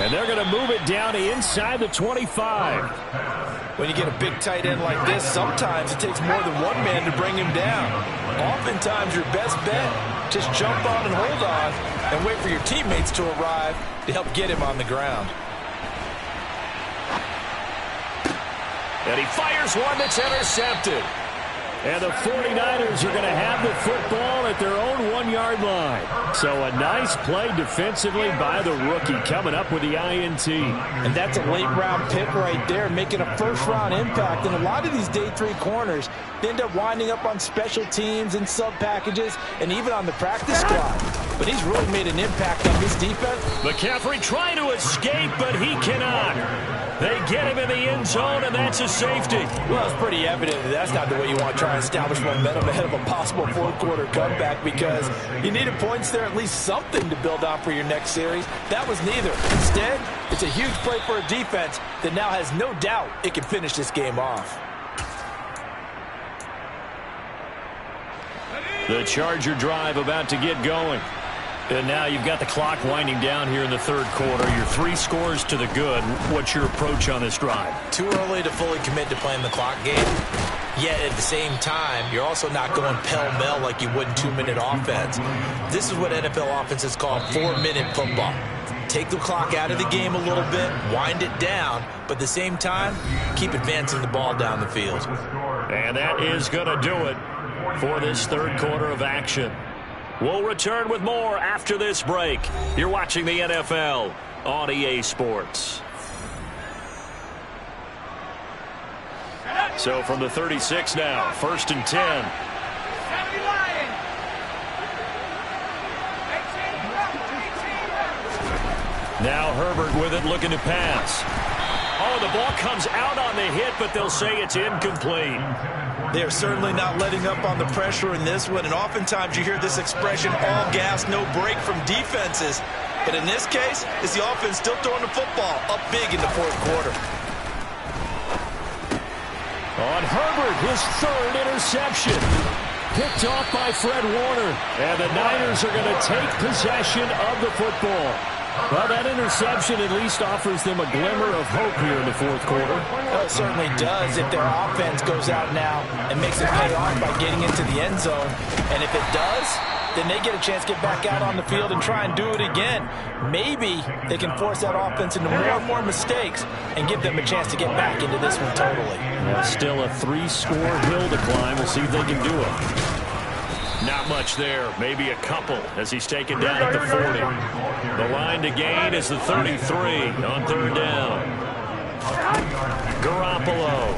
Speaker 5: And they're going to move it down to inside the 25.
Speaker 2: When you get a big tight end like this, sometimes it takes more than one man to bring him down. Oftentimes, your best bet, just jump on and hold on and wait for your teammates to arrive to help get him on the ground.
Speaker 1: And he fires one that's intercepted.
Speaker 5: And the 49ers are going to have the football at their own 1-yard line. So a nice play defensively by the rookie, coming up with the INT.
Speaker 2: And that's a late-round pick right there, making a first-round impact. And a lot of these day 3 corners, they end up winding up on special teams and sub-packages and even on the practice squad. But he's really made an impact on this defense.
Speaker 1: McCaffrey trying to escape, but he cannot. They get him in the end zone, and that's a safety.
Speaker 2: Well, it's pretty evident that that's not the way you want to try and establish momentum ahead of a possible fourth-quarter comeback, because you needed points there, at least something to build on for your next series. That was neither. Instead, it's a huge play for a defense that now has no doubt it can finish this game off.
Speaker 1: The Charger drive about to get going. And now you've got the clock winding down here in the third quarter. Your 3 scores to the good. What's your approach on this drive?
Speaker 2: Too early to fully commit to playing the clock game. Yet at the same time, you're also not going pell-mell like you would in 2-minute offense. This is what NFL offenses call 4-minute football. Take the clock out of the game a little bit, wind it down, but at the same time, keep advancing the ball down the field.
Speaker 1: And that is going to do it for this third quarter of action. We'll return with more after this break. You're watching the NFL on EA Sports. So from the 36 now, 1st and 10. Now Herbert with it, looking to pass. Oh, the ball comes out on the hit, but they'll say it's incomplete.
Speaker 2: They're certainly not letting up on the pressure in this one, and oftentimes you hear this expression, all gas, no break from defenses. But in this case, it's the offense still throwing the football up big in the fourth quarter.
Speaker 5: On Herbert, his 3rd interception. Picked off by Fred Warner. And the Niners are going to take possession of the football. Well, that interception at least offers them a glimmer of hope here in the fourth quarter.
Speaker 2: Well, it certainly does if their offense goes out now and makes it pay off by getting into the end zone. And if it does, then they get a chance to get back out on the field and try and do it again. Maybe they can force that offense into more and more mistakes and give them a chance to get back into this one totally.
Speaker 5: Well, still a 3-score hill to climb. We'll see if they can do it.
Speaker 1: Not much there, maybe a couple as he's taken down at the 40. The line to gain is the 33 on third down. Garoppolo.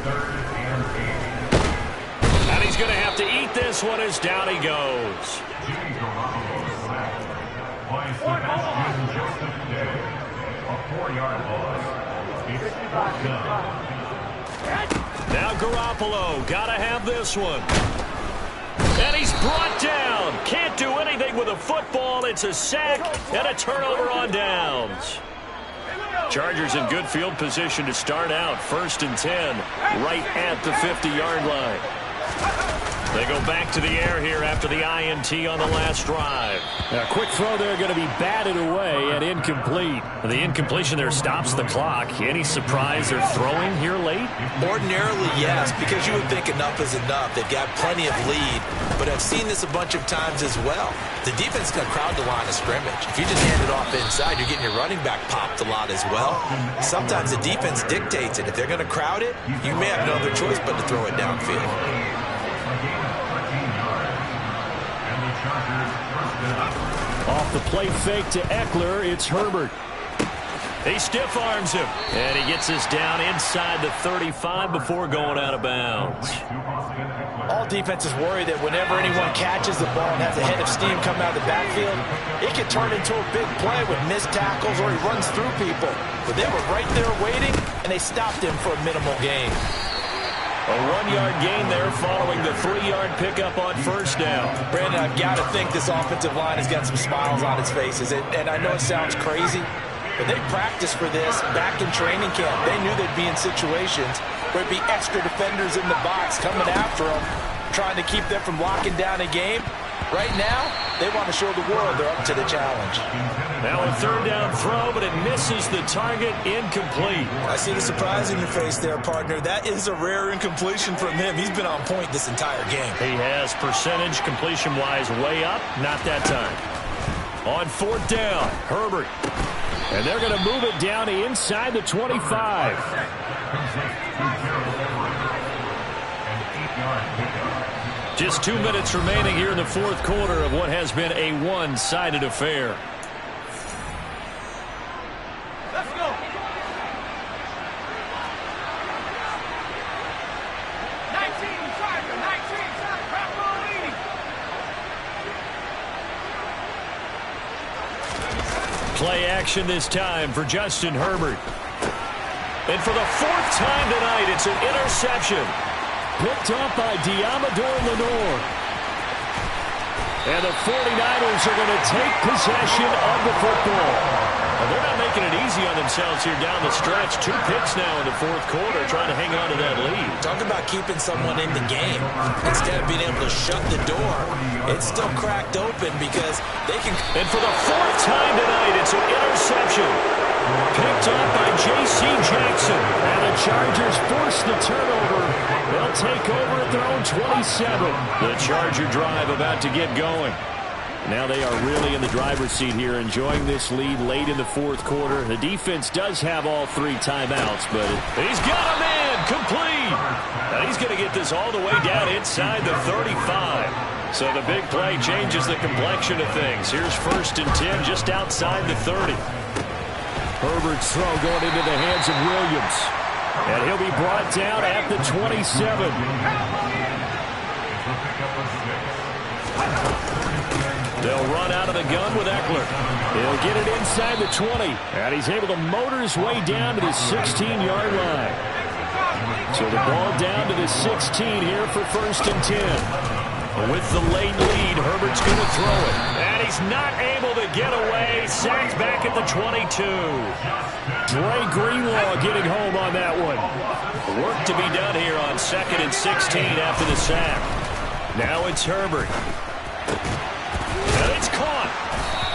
Speaker 1: And he's going to have to eat this one as down he goes. Now Garoppolo, got to have this one. And he's brought down. Can't do anything with a football. It's a sack and a turnover on downs. Chargers in good field position to start out. 1st and 10, right at the 50-yard line. They go back to the air here after the INT on the last drive.
Speaker 5: A quick throw there going to be batted away and incomplete.
Speaker 1: The incompletion there stops the clock. Any surprise they're throwing here late?
Speaker 2: Ordinarily, yes, because you would think enough is enough. They've got plenty of lead, but I've seen this a bunch of times as well. The defense is going to crowd the line of scrimmage. If you just hand it off inside, you're getting your running back popped a lot as well. Sometimes the defense dictates it. If they're going to crowd it, you may have no other choice but to throw it downfield.
Speaker 5: Off the play fake to Eckler, it's Herbert.
Speaker 1: He stiff arms him, and he gets us down inside the 35 before going out of bounds.
Speaker 2: All defenses worry that whenever anyone catches the ball and has a head of steam come out of the backfield, it can turn into a big play with missed tackles or he runs through people. But they were right there waiting, and they stopped him for a minimal gain.
Speaker 1: A 1-yard gain there following the 3-yard pickup on first down.
Speaker 2: Brandon, I've got to think this offensive line has got some smiles on its faces. And I know it sounds crazy, but they practiced for this back in training camp. They knew they'd be in situations where it'd be extra defenders in the box coming after them, trying to keep them from locking down a game. Right now, they want to show the world they're up to the challenge.
Speaker 1: Now a third down throw, but it misses the target, incomplete.
Speaker 2: I see the surprise in your face there, partner. That is a rare incompletion from him. He's been on point this entire game.
Speaker 1: He has percentage completion-wise way up, not that time. On 4th down, Herbert.
Speaker 5: And they're going to move it down to inside the 25.
Speaker 1: Just 2 minutes remaining here in the 4th quarter of what has been a one-sided affair.
Speaker 3: Let's go. 19, Charger, 19, Charger, back on leading.
Speaker 1: Play action this time for Justin Herbert. And for the 4th time tonight, it's an interception.
Speaker 5: Picked up by Diamador Lenore.
Speaker 1: And the 49ers are going to take possession of the football. And they're not making it easy on themselves here down the stretch. 2 picks now in the 4th quarter trying to hang on to that lead.
Speaker 2: Talk about keeping someone in the game. Instead of being able to shut the door, it's still cracked open because they can.
Speaker 1: And for the 4th time tonight, it's an interception. Picked up by J.C. Jackson.
Speaker 5: And the Chargers force the turnover. They'll take over at their own 27.
Speaker 1: The Charger drive about to get going.
Speaker 5: Now they are really in the driver's seat here, enjoying this lead late in the 4th quarter. The defense does have all 3 timeouts, but
Speaker 1: he's got a man complete. And he's going to get this all the way down inside the 35. So the big play changes the complexion of things. Here's 1st and 10 just outside the 30.
Speaker 5: Herbert's throw going into the hands of Williams. And he'll be brought down at the 27.
Speaker 1: They'll run out of the gun with Eckler.
Speaker 5: He'll get it inside the 20. And he's able to motor his way down to the 16-yard line. So the ball down to the 16 here for 1st and 10.
Speaker 1: With the late lead, Herbert's going to throw it. And he's not able to get away. Sacked back at the 22.
Speaker 5: Dre Greenlaw getting home on that one.
Speaker 1: Work to be done here on 2nd and 16 after the sack. Now it's Herbert. And it's caught.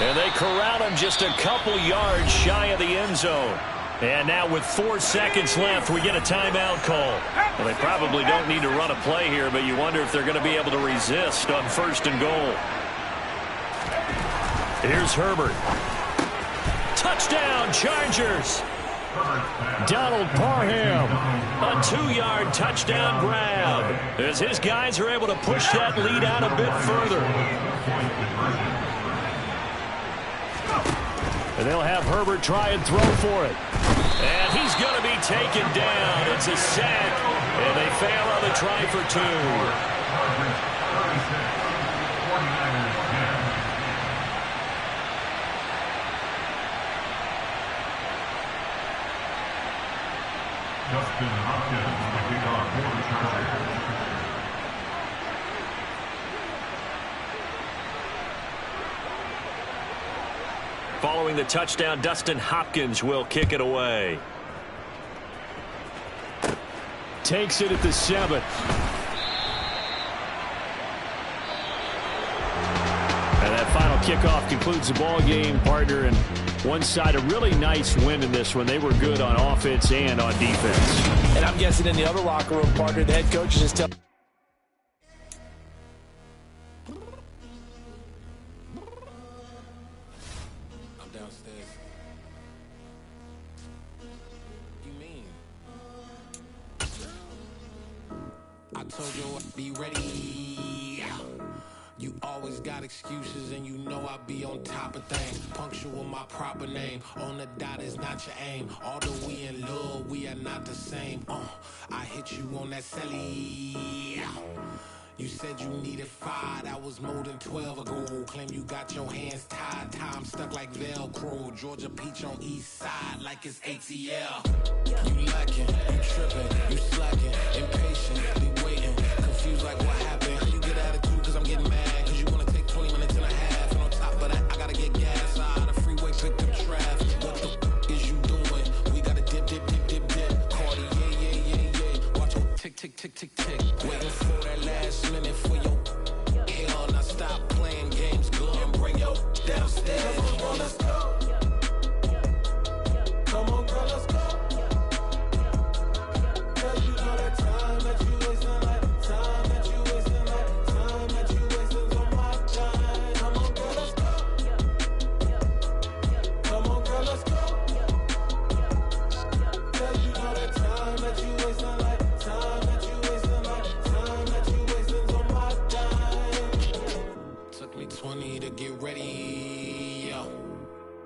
Speaker 1: And they corral him just a couple yards shy of the end zone. And now with 4 seconds left, we get a timeout call. Well, they probably don't need to run a play here, but you wonder if they're going to be able to resist on 1st and goal. Here's Herbert. Touchdown, Chargers. Donald Parham, a 2-yard touchdown grab, as his guys are able to push that lead out a bit further. And they'll have Herbert try and throw for it. And he's going to be taken down. It's a sack, and they fail on the try for 2.
Speaker 4: Justin Hopkins to kick off for the Chargers.
Speaker 1: Following the touchdown, Dustin Hopkins will kick it away. Takes it at the 7. And that final kickoff concludes the ball game, partner. And one side, a really nice win in this one. They were good on offense and on defense.
Speaker 2: And I'm guessing in the other locker room, partner, the head coach is just telling.
Speaker 8: I'm downstairs. What do you mean? I told you I'd be ready. You always got excuses and you know I be on top of things. Punctual my proper name. On the dot is not your aim. Although we in love, we are not the same. I hit you on that celly. You said you needed 5, that was more than 12 ago. Claim you got your hands tied, time stuck like Velcro. Georgia Peach on east side like it's ATL. You lacking, you tripping, you slacking, impatient, be waiting, confused like what happened. You get attitude cause I'm getting mad, cause you wanna take 20 minutes and a half. And on top of that, I gotta get gas out of the freeway, pick up traffic. What the is you doing? We gotta dip, dip, dip, dip, dip. Cardi, yeah. Watch your tick, tick, tick, tick, tick. Waiting for that last minute for your hell. Now stop playing games, go and bring your downstairs. Come on, girl, let's go. Come on, girl, let's go. Cause you know that time that you wasting, like time that you wasting, like time that you wasting on my time. Come on, girl, let's go. Come on, girl, let's go. Cause you know that time that you wasting, like time that you wasting, like time that you wasting on my time. Took me 20 to get ready.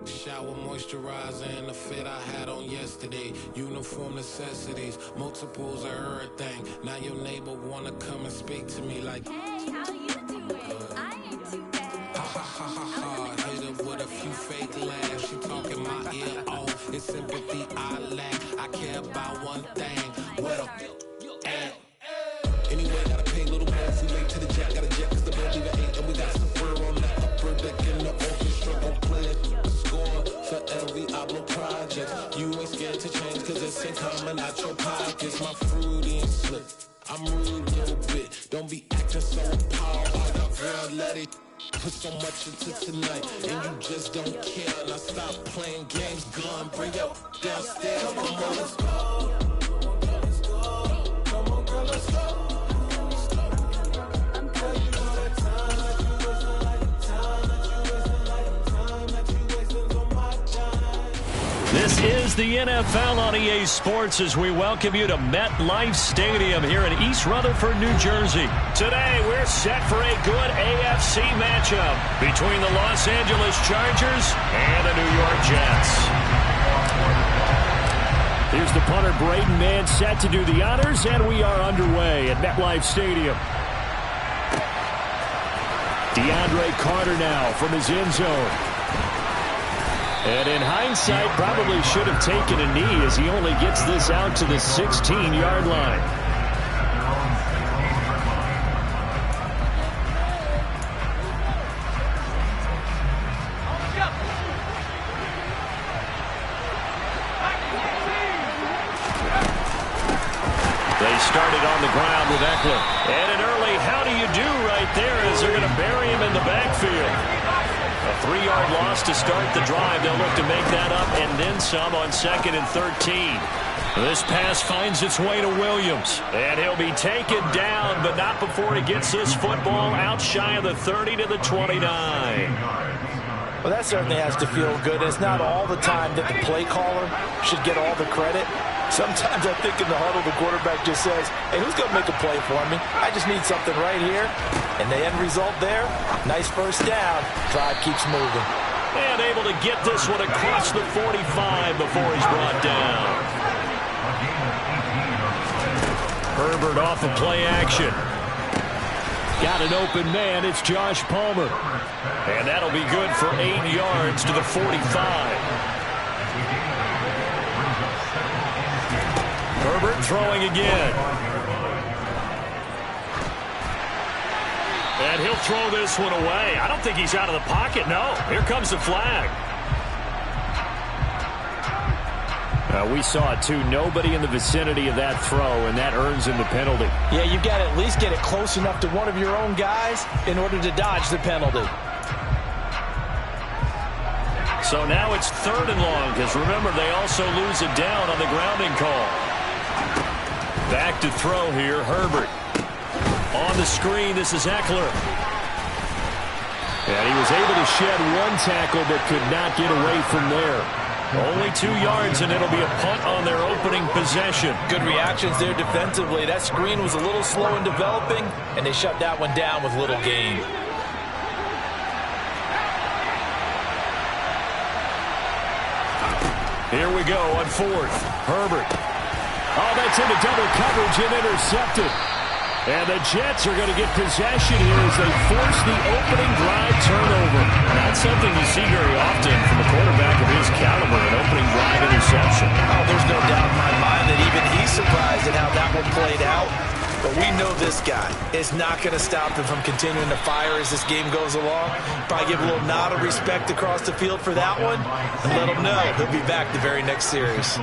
Speaker 8: Shower moisturizer and the fit I had on yesterday. Uniform necessities, multiples of everything. Now your neighbor wanna come and speak to me like,
Speaker 9: hey, how you doing? I ain't too bad.
Speaker 8: ha ha ha ha ha. Hit her with a few fake laughs. She talking my ear off. It's sympathy I lack. I care about one thing. Where the at? Anyway, gotta pay a little more. If we late to the jack, got a jet cause the boat leave at 8. And we got some fur on that upper deck in the orchestra. Don't play it. Score for every album project. You ain't scared to change cause it's ain't coming out your pockets. My fruity and slick. I'm rude a little bit. Don't be acting so powerful. Girl, let it put so much into tonight. And you just don't care. Now stop playing games. Gun, bring your downstairs. Come on, girl, let's go. Come on, girl, let's go.
Speaker 1: This is the NFL on EA Sports as we welcome you to MetLife Stadium here in East Rutherford, New Jersey. Today, we're set for a good AFC matchup between the Los Angeles Chargers and the New York Jets. Here's the punter, Braden Mann, set to do the honors, and we are underway at MetLife Stadium. DeAndre Carter now from his end zone. And in hindsight, probably should have taken a knee as he only gets this out to the 16-yard line. They started on the ground with Eckler. And an early how do you do right there as they're going to bury him in the backfield. A 3-yard loss to start the drive. They'll look to make that up and then some on 2nd and 13. This pass finds its way to Williams. And he'll be taken down, but not before he gets this football out shy of the 30 to the 29.
Speaker 2: Well, that certainly has to feel good. And it's not all the time that the play caller should get all the credit. Sometimes I think in the huddle, the quarterback just says, hey, who's going to make a play for me? I just need something right here. And the end result there, nice first down. Drive keeps moving.
Speaker 1: And able to get this one across the 45 before he's brought down. Herbert off of play action. Got an open man. It's Josh Palmer. And that'll be good for 8 yards to the 45. Herbert throwing again. And he'll throw this one away. I don't think he's out of the pocket. No, here comes the flag. We saw it too. Nobody in the vicinity of that throw, and that earns him the penalty.
Speaker 2: Yeah, you've got to at least get it close enough to one of your own guys in order to dodge the penalty.
Speaker 1: So now it's 3rd and long, because remember, they also lose it down on the grounding call. Back to throw here, Herbert. On the screen, this is Eckler. And he was able to shed one tackle, but could not get away from there. Only 2 yards, and it'll be a punt on their opening possession.
Speaker 2: Good reactions there defensively. That screen was a little slow in developing, and they shut that one down with little gain.
Speaker 1: Here we go on 4th. Herbert. Oh, that's into double coverage and intercepted. And the Jets are going to get possession here as they force the opening drive turnover. Not something you see very often from a quarterback of his caliber, an opening drive interception.
Speaker 2: Oh, there's no doubt in my mind that even he's surprised at how that one played out. But we know this guy is not going to stop him from continuing to fire as this game goes along. Probably give a little nod of respect across the field for that one and let him know he'll be back the very next series.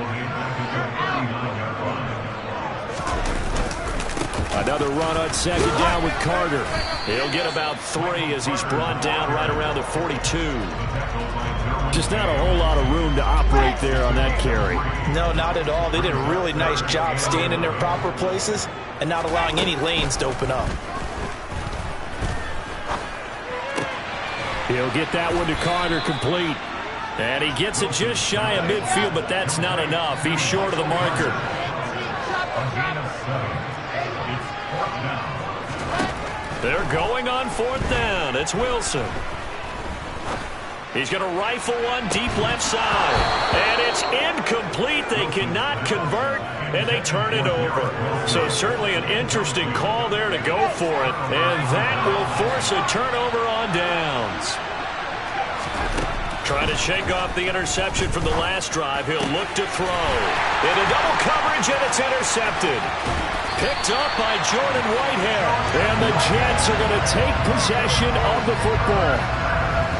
Speaker 1: Another run on 2nd down with Carter. He'll get about 3 as he's brought down right around the 42. Just not a whole lot of room to operate there on that carry.
Speaker 2: No, not at all. They did a really nice job staying in their proper places and not allowing any lanes to open up.
Speaker 1: He'll get that one to Carter complete. And he gets it just shy of midfield, but that's not enough. He's short of the marker. They're going on 4th down. It's Wilson. He's going to rifle one deep left side. And it's incomplete. They cannot convert, and they turn it over. So certainly an interesting call there to go for it. And that will force a turnover on downs. Trying to shake off the interception from the last drive. He'll look to throw. Into double coverage, and it's intercepted. Picked up by Jordan Whitehair. And the Jets are going to take possession of the football.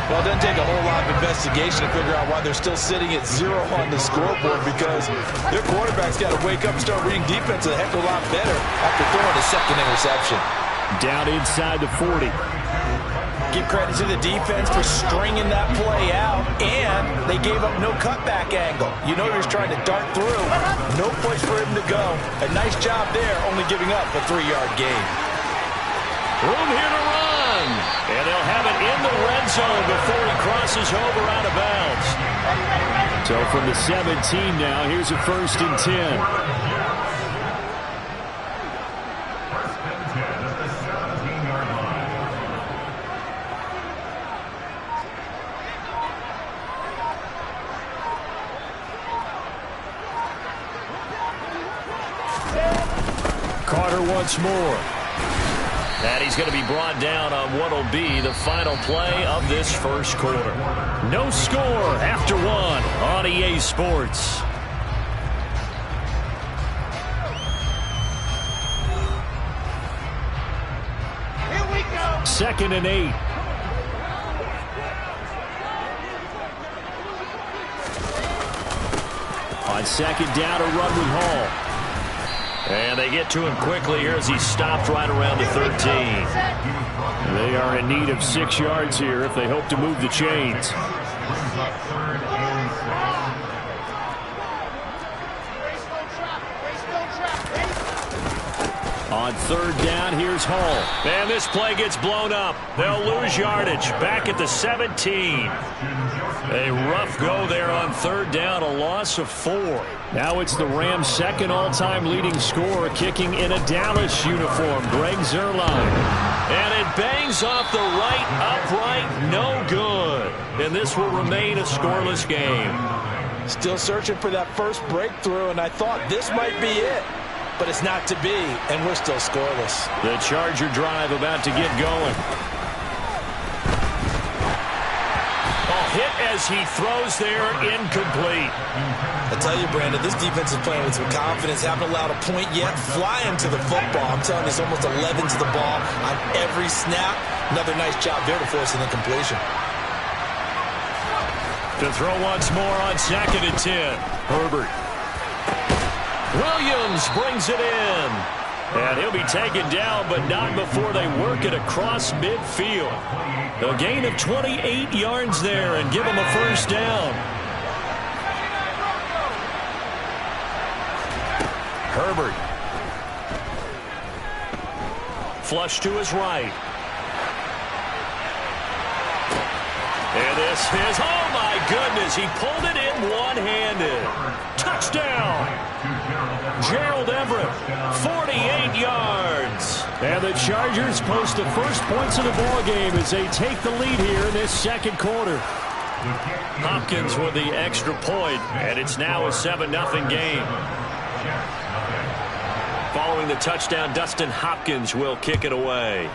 Speaker 2: Well, it doesn't take a whole lot of investigation to figure out why they're still sitting at 0 on the scoreboard, because their quarterback's got to wake up and start reading defense a heck of a lot better after throwing a 2nd interception.
Speaker 1: Down inside the 40.
Speaker 2: Give credit to the defense for stringing that play out, and they gave up no cutback angle. You know he was trying to dart through. No place for him to go. A nice job there, only giving up a 3-yard gain.
Speaker 1: Room here to run. And they'll have it in the red zone before he crosses over out of bounds. So from the 17 now, here's a 1st and 10. Carter once more. And he's going to be brought down on what will be the final play of this first quarter. No score after 1 on EA Sports.
Speaker 3: Here we go.
Speaker 1: 2nd and 8. On 2nd down, a run with Hall. And they get to him quickly here as he stopped right around the 13. They are in need of 6 yards here if they hope to move the chains.
Speaker 5: On third down, here's Hall.
Speaker 1: And this play gets blown up. They'll lose yardage. Back at the 17. A rough go there on third down, a loss of 4.
Speaker 5: Now it's the Rams' second all-time leading scorer kicking in a Dallas uniform, Greg Zuerlein.
Speaker 1: And it bangs off the right upright, no good. And this will remain a scoreless game.
Speaker 2: Still searching for that first breakthrough, and I thought this might be it. But it's not to be, and we're still scoreless.
Speaker 1: The Charger drive about to get going. A hit as he throws there, incomplete.
Speaker 2: I tell you, Brandon, this defense is playing with some confidence. Haven't allowed a point yet. Flying to the football. I'm telling you, it's almost 11 to the ball on every snap. Another nice job there to force an incompletion.
Speaker 1: To throw once more on 2nd and 10. Herbert. Williams brings it in. And he'll be taken down, but not before they work it across midfield. A gain of 28 yards there and give him a first down. Herbert. Flush to his right. And this is, oh my goodness, he pulled it in one-handed. Touchdown. Gerald Everett, 48 yards.
Speaker 5: And the Chargers post the first points of the ball game as they take the lead here in this second quarter.
Speaker 1: Hopkins with the extra point, and it's now a 7-0 game. Following the touchdown, Dustin Hopkins will kick it away.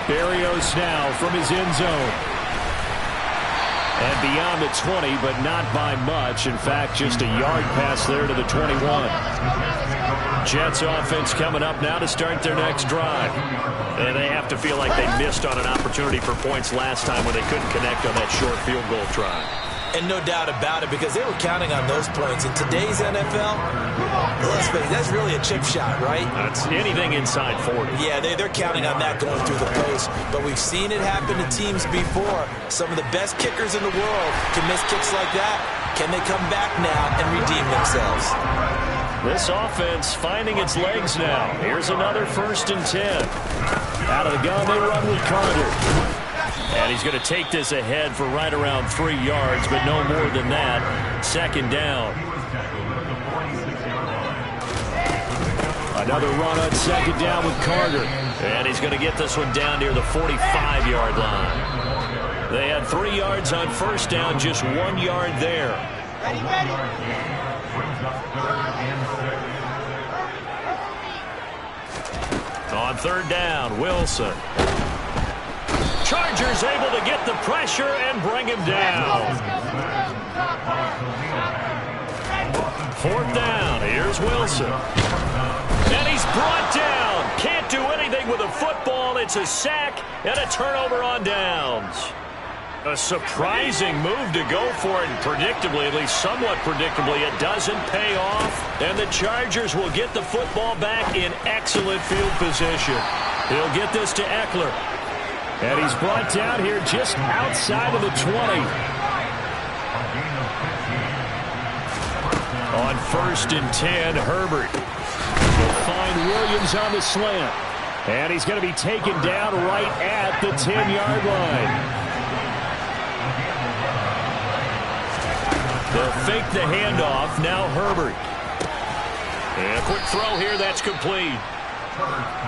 Speaker 5: Berrios now from his end zone. And beyond the 20, but not by much. In fact, just a yard pass there to the 21. Jets offense coming up now to start their next drive.
Speaker 1: And they have to feel like they missed on an opportunity for points last time when they couldn't connect on that short field goal try.
Speaker 2: And no doubt about it, because they were counting on those points. In today's NFL, let's face it, that's really a chip shot, right?
Speaker 1: That's anything inside 40.
Speaker 2: Yeah, they're counting on that going through the post. But we've seen it happen to teams before. Some of the best kickers in the world can miss kicks like that. Can they come back now and redeem themselves?
Speaker 1: This offense finding its legs now. Here's another 1st and 10.
Speaker 5: Out of the gun, they run with Carter.
Speaker 1: And he's going to take this ahead for right around 3 yards, but no more than that. 2nd down.
Speaker 5: Another run on 2nd down with Carter.
Speaker 1: And he's going to get this one down near the 45-yard line. They had 3 yards on 1st down, just 1 yard there. On 3rd down, Wilson. Chargers able to get the pressure and bring him down. 4th down. Here's Wilson. And he's brought down. Can't do anything with a football. It's a sack and a turnover on downs. A surprising move to go for it, and predictably, at least somewhat predictably, it doesn't pay off. And the Chargers will get the football back in excellent field position. He'll get this to Eckler.
Speaker 5: And he's brought down here just outside of the 20.
Speaker 1: On 1st and 10, Herbert.
Speaker 5: He'll find Williams on the slant. And he's going to be taken down right at the 10-yard line.
Speaker 1: They'll fake the handoff. Now Herbert. And a quick throw here. That's complete.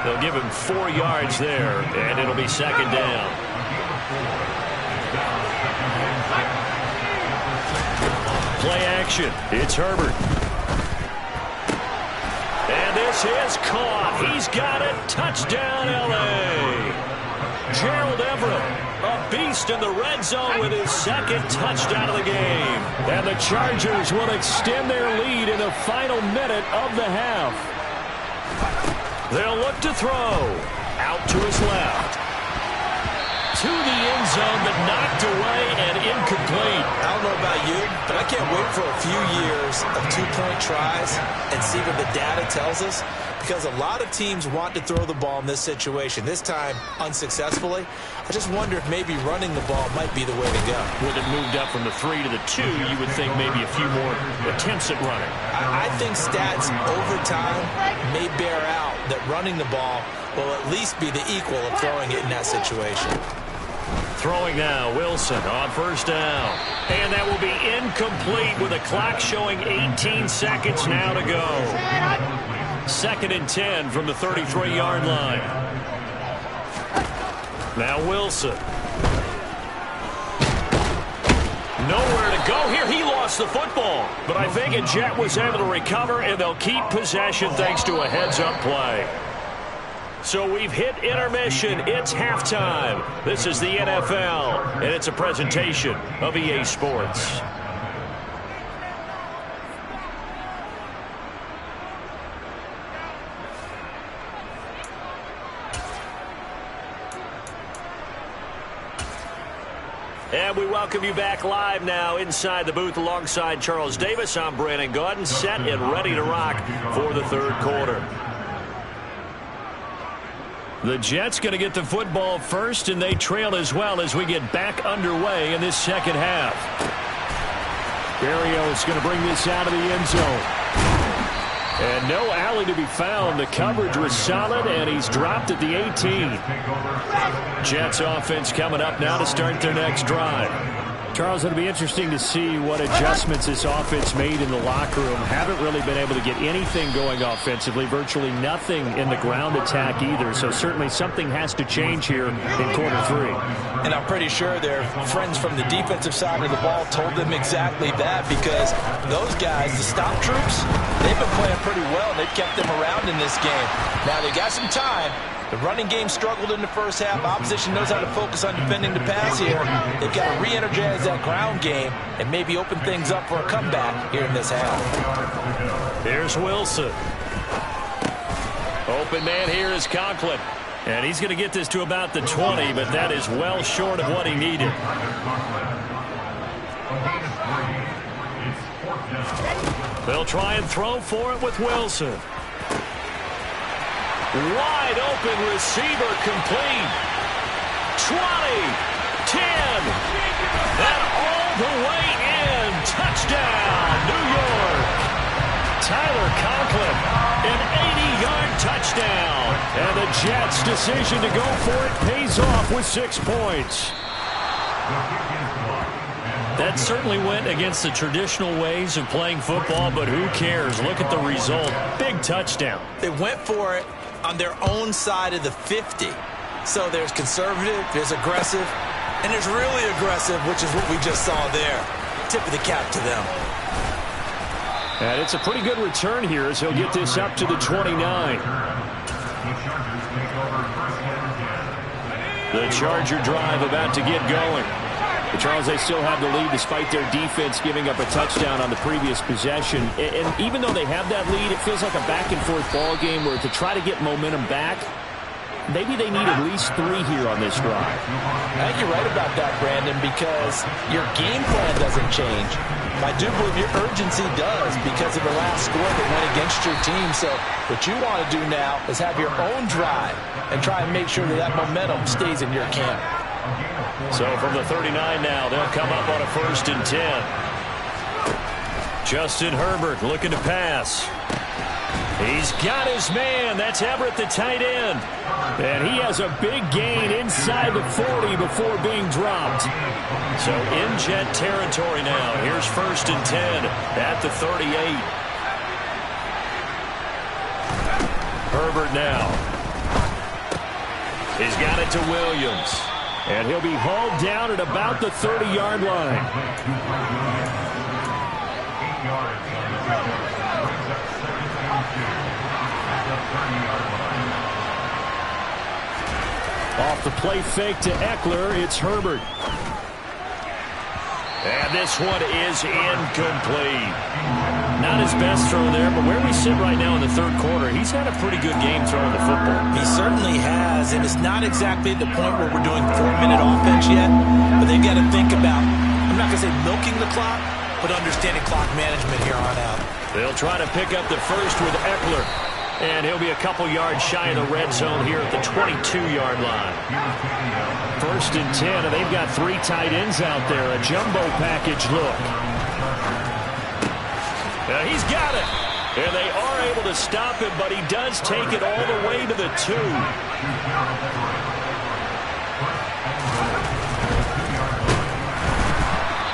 Speaker 1: They'll give him 4 yards there, and it'll be 2nd down. Play action. It's Herbert. And this is caught. He's got it. Touchdown, L.A. Gerald Everett, a beast in the red zone with his 2nd touchdown of the game.
Speaker 5: And the Chargers will extend their lead in the final minute of the half.
Speaker 1: They'll look to throw. Out to his left. to the end zone, but knocked away and incomplete.
Speaker 2: I don't know about you, but I can't wait for a few years of two-point tries and see what the data tells us, because a lot of teams want to throw the ball in this situation. This time, unsuccessfully. I just wonder if maybe running the ball might be the way to go.
Speaker 1: With it moved up from the 3 to the 2, you would think maybe a few more attempts at running.
Speaker 2: I think stats over time may bear out that running the ball will at least be the equal of throwing it in that situation.
Speaker 1: Throwing now, Wilson on first down. And that will be incomplete with a clock showing 18 seconds now to go. 2nd and 10 from the 33-yard line. Now Wilson. Nowhere to go here. He lost the football. But I think a Jet was able to recover, and they'll keep possession thanks to a heads-up play. So we've hit intermission. It's halftime. This is the NFL, and it's a presentation of EA Sports. And we welcome you back live now inside the booth alongside Charles Davis. I'm Brandon Gaudin, set and ready to rock for the third quarter. The Jets going to get the football first, and they trail as well as we get back underway in this second half. Berrios going to bring this out of the end zone. And no alley to be found. The coverage was solid, and he's dropped at the 18. Jets offense coming up now to start their next drive.
Speaker 5: Charles, it'll be interesting to see what adjustments this offense made in the locker room. Haven't really been able to get anything going offensively, virtually nothing in the ground attack either. So certainly something has to change here in quarter 3.
Speaker 2: And I'm pretty sure their friends from the defensive side of the ball told them exactly that, because those guys, the stop troops, they've been playing pretty well. They've kept them around in this game. Now they got some time. The running game struggled in the first half. Opposition knows how to focus on defending the pass here. They've got to re-energize that ground game and maybe open things up for a comeback here in this half.
Speaker 1: Here's Wilson. Open man here is Conklin. And he's going to get this to about the 20, but that is well short of what he needed. They'll try and throw for it with Wilson. Wide open receiver complete. 20, 10, and all the way in. Touchdown, New York. Tyler Conklin, an 80-yard touchdown. And the Jets' decision to go for it pays off with 6 points. That certainly went against the traditional ways of playing football, but who cares? Look at the result. Big touchdown.
Speaker 2: They went for it on their own side of the 50. So there's conservative, there's aggressive, and there's really aggressive, which is what we just saw there. Tip of the cap to them.
Speaker 5: And it's a pretty good return here as he'll get this up to the 29.
Speaker 1: The Charger drive about to get going.
Speaker 5: But Charles, they still have the lead despite their defense giving up a touchdown on the previous possession. And even though they have that lead, it feels like a back-and-forth ball game where to try to get momentum back, maybe they need at least 3 here on this drive.
Speaker 2: I think you're right about that, Brandon, because your game plan doesn't change. I do believe your urgency does because of the last score that went against your team. So what you want to do now is have your own drive and try and make sure that that momentum stays in your camp.
Speaker 1: So from the 39 now, they'll come up on a 1st and 10. Justin Herbert looking to pass. He's got his man. That's Everett, the tight end.
Speaker 5: And he has a big gain inside the 40 before being dropped.
Speaker 1: So in Jet territory now. Here's 1st and 10 at the 38. Herbert now. He's got it to Williams.
Speaker 5: And he'll be hauled down at about the 30-yard line. Off the play fake to Eckler, it's Herbert.
Speaker 1: And this one is incomplete. Not his best throw there, but where we sit right now in the third quarter, he's had a pretty good game throwing the football.
Speaker 2: He certainly has, and it's not exactly the point where we're doing 4-minute offense yet, but they've got to think about, I'm not going to say milking the clock, but understanding clock management here on out.
Speaker 1: They'll try to pick up the first with Eckler, and he'll be a couple yards shy of the red zone here at the 22-yard line. 1st and 10, and they've got 3 tight ends out there, a jumbo package look. He's got it. And they are able to stop him, but he does take it all the way to the 2.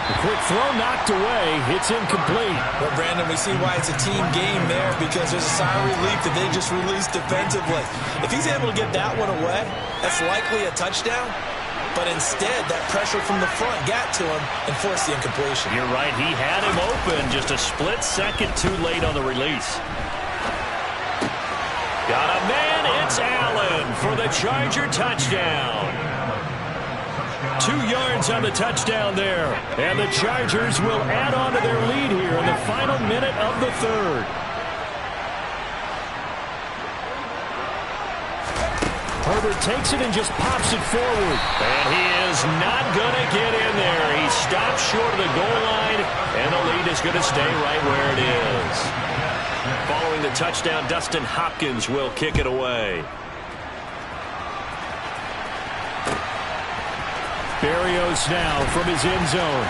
Speaker 1: A quick throw knocked away. It's incomplete.
Speaker 2: Well, Brandon, we see why it's a team game there, because there's a sigh of relief that they just released defensively. If he's able to get that one away, that's likely a touchdown. But instead, that pressure from the front got to him and forced the incompletion.
Speaker 1: You're right. He had him open just a split second too late on the release. Got a man. It's Allen for the Charger touchdown. 2 yards on the touchdown there. And the Chargers will add on to their lead here in the final minute of the third. Herbert takes it and just pops it forward. And he is not going to get in there. He stops short of the goal line, and the lead is going to stay right where it is. Following the touchdown, Dustin Hopkins will kick it away. Berrios now from his end zone.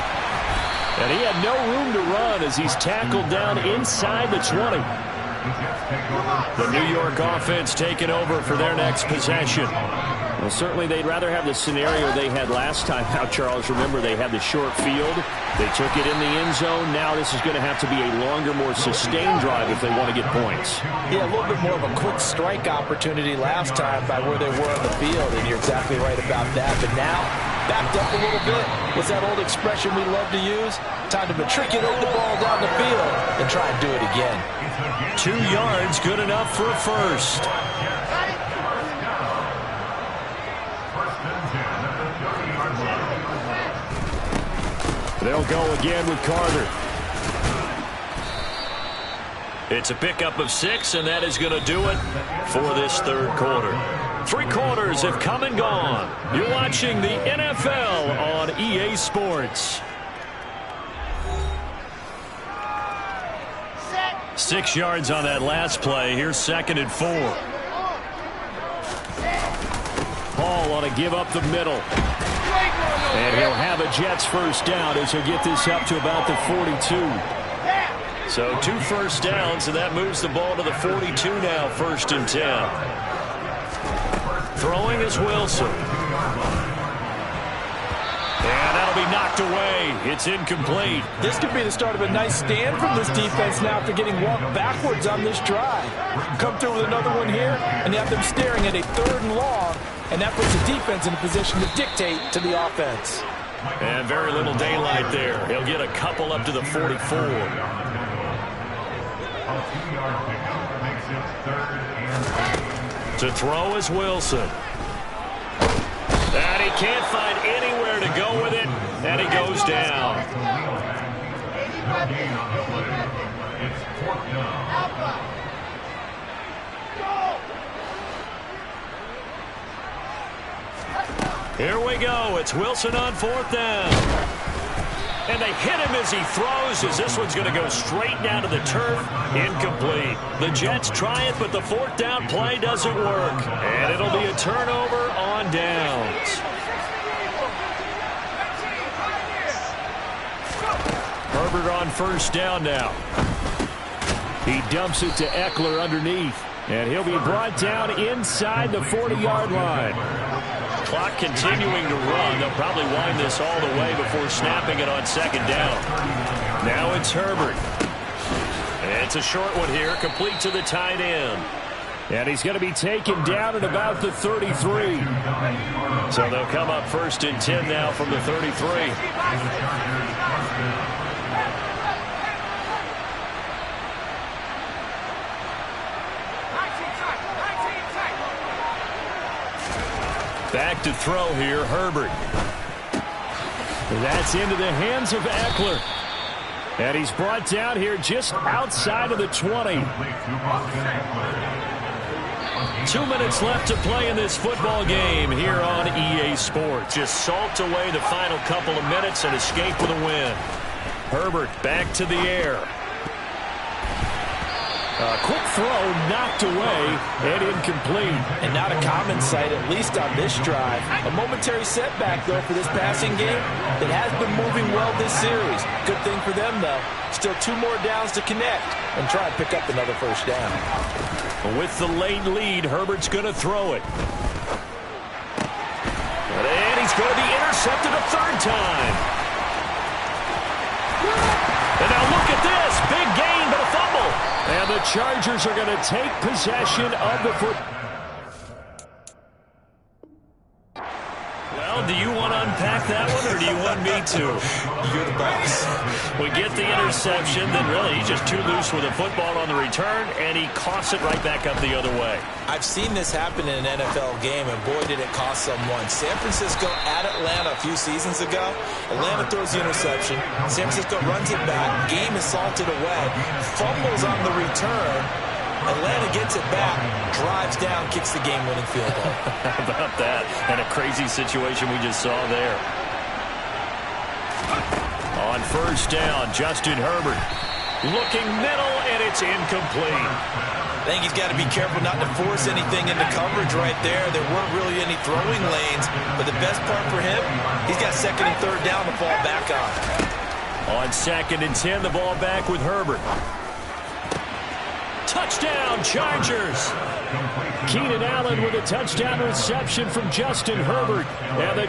Speaker 1: And he had no room to run as he's tackled down inside the 20. The New York offense taking over for their next possession. Well, certainly they'd rather have the scenario they had last time out, Charles. Remember, they had the short field. They took it in the end zone. Now this is going to have to be a longer, more sustained drive if they want to get points.
Speaker 2: Yeah, a little bit more of a quick strike opportunity last time by where they were on the field, and you're exactly right about that. But now, backed up a little bit. What's that old expression we love to use? Time to matriculate the ball down the field and try and do it again.
Speaker 1: 2 yards, good enough for a first. They'll go again with Carter. It's a pickup of 6, and that is going to do it for this third quarter. 3 quarters have come and gone. You're watching the NFL on EA Sports. 6 yards on that last play. Here's 2nd and 4. Hall on a give up the middle. And he'll have a Jets first down as he'll get this up to about the 42. So 2 first downs, and that moves the ball to the 42 now, 1st and 10. Throwing is Wilson. And that'll be knocked away. It's incomplete.
Speaker 2: This could be the start of a nice stand from this defense now after getting walked backwards on this drive. Come through with another one here, and you have them staring at a 3rd and long, and that puts the defense in a position to dictate to the offense.
Speaker 1: And very little daylight there. He'll get a couple up to the 44. To throw is Wilson. And he can't find anywhere to go with it, and he goes down.
Speaker 4: It's 4th down.
Speaker 1: Here we go. It's Wilson on 4th down. And they hit him as he throws, as this one's going to go straight down to the turf. Incomplete. The Jets try it, but the 4th down play doesn't work. And it'll be a turnover on downs. Herbert on 1st down now. He dumps it to Eckler underneath. And he'll be brought down inside the 40-yard line. Clock continuing to run. They'll probably wind this all the way before snapping it on 2nd down. Now it's Herbert. It's a short one here, complete to the tight end. And he's going to be taken down at about the 33. So they'll come up 1st and 10 now from the 33. Back to throw here, Herbert. That's into the hands of Eckler. And he's brought down here just outside of the 20. 2 minutes left to play in this football game here on EA Sports. Just salt away the final couple of minutes and escape with a win. Herbert back to the air. A quick throw knocked away and incomplete.
Speaker 2: And not a common sight, at least on this drive. A momentary setback, though, for this passing game that has been moving well this series. Good thing for them, though. Still 2 more downs to connect and try and pick up another first down.
Speaker 1: With the late lead, Herbert's going to throw it. And he's going to be intercepted a third time. And now look at this. Big gain, but a fumble. And the Chargers are going to take possession of the football. Well, do you want to unpack that one, or do you want me to?
Speaker 2: You're the boss.
Speaker 1: We get the interception, then really he's just too loose with the football on the return, and he coughs it right back up the other way.
Speaker 2: I've seen this happen in an NFL game, and boy, did it cost someone. San Francisco at Atlanta a few seasons ago. Atlanta throws the interception. San Francisco runs it back. Game is salted away. Fumbles on the return. Atlanta gets it back, drives down, kicks the game-winning field goal.
Speaker 1: How about that? And a crazy situation we just saw there. On first down, Justin Herbert looking middle, and it's incomplete.
Speaker 2: I think he's got to be careful not to force anything into coverage right there. There weren't really any throwing lanes, but the best part for him, he's got second and third down to fall back on.
Speaker 1: On 2nd and 10, the ball back with Herbert. Touchdown, Chargers. Keenan Allen with a touchdown reception from Justin Herbert. And the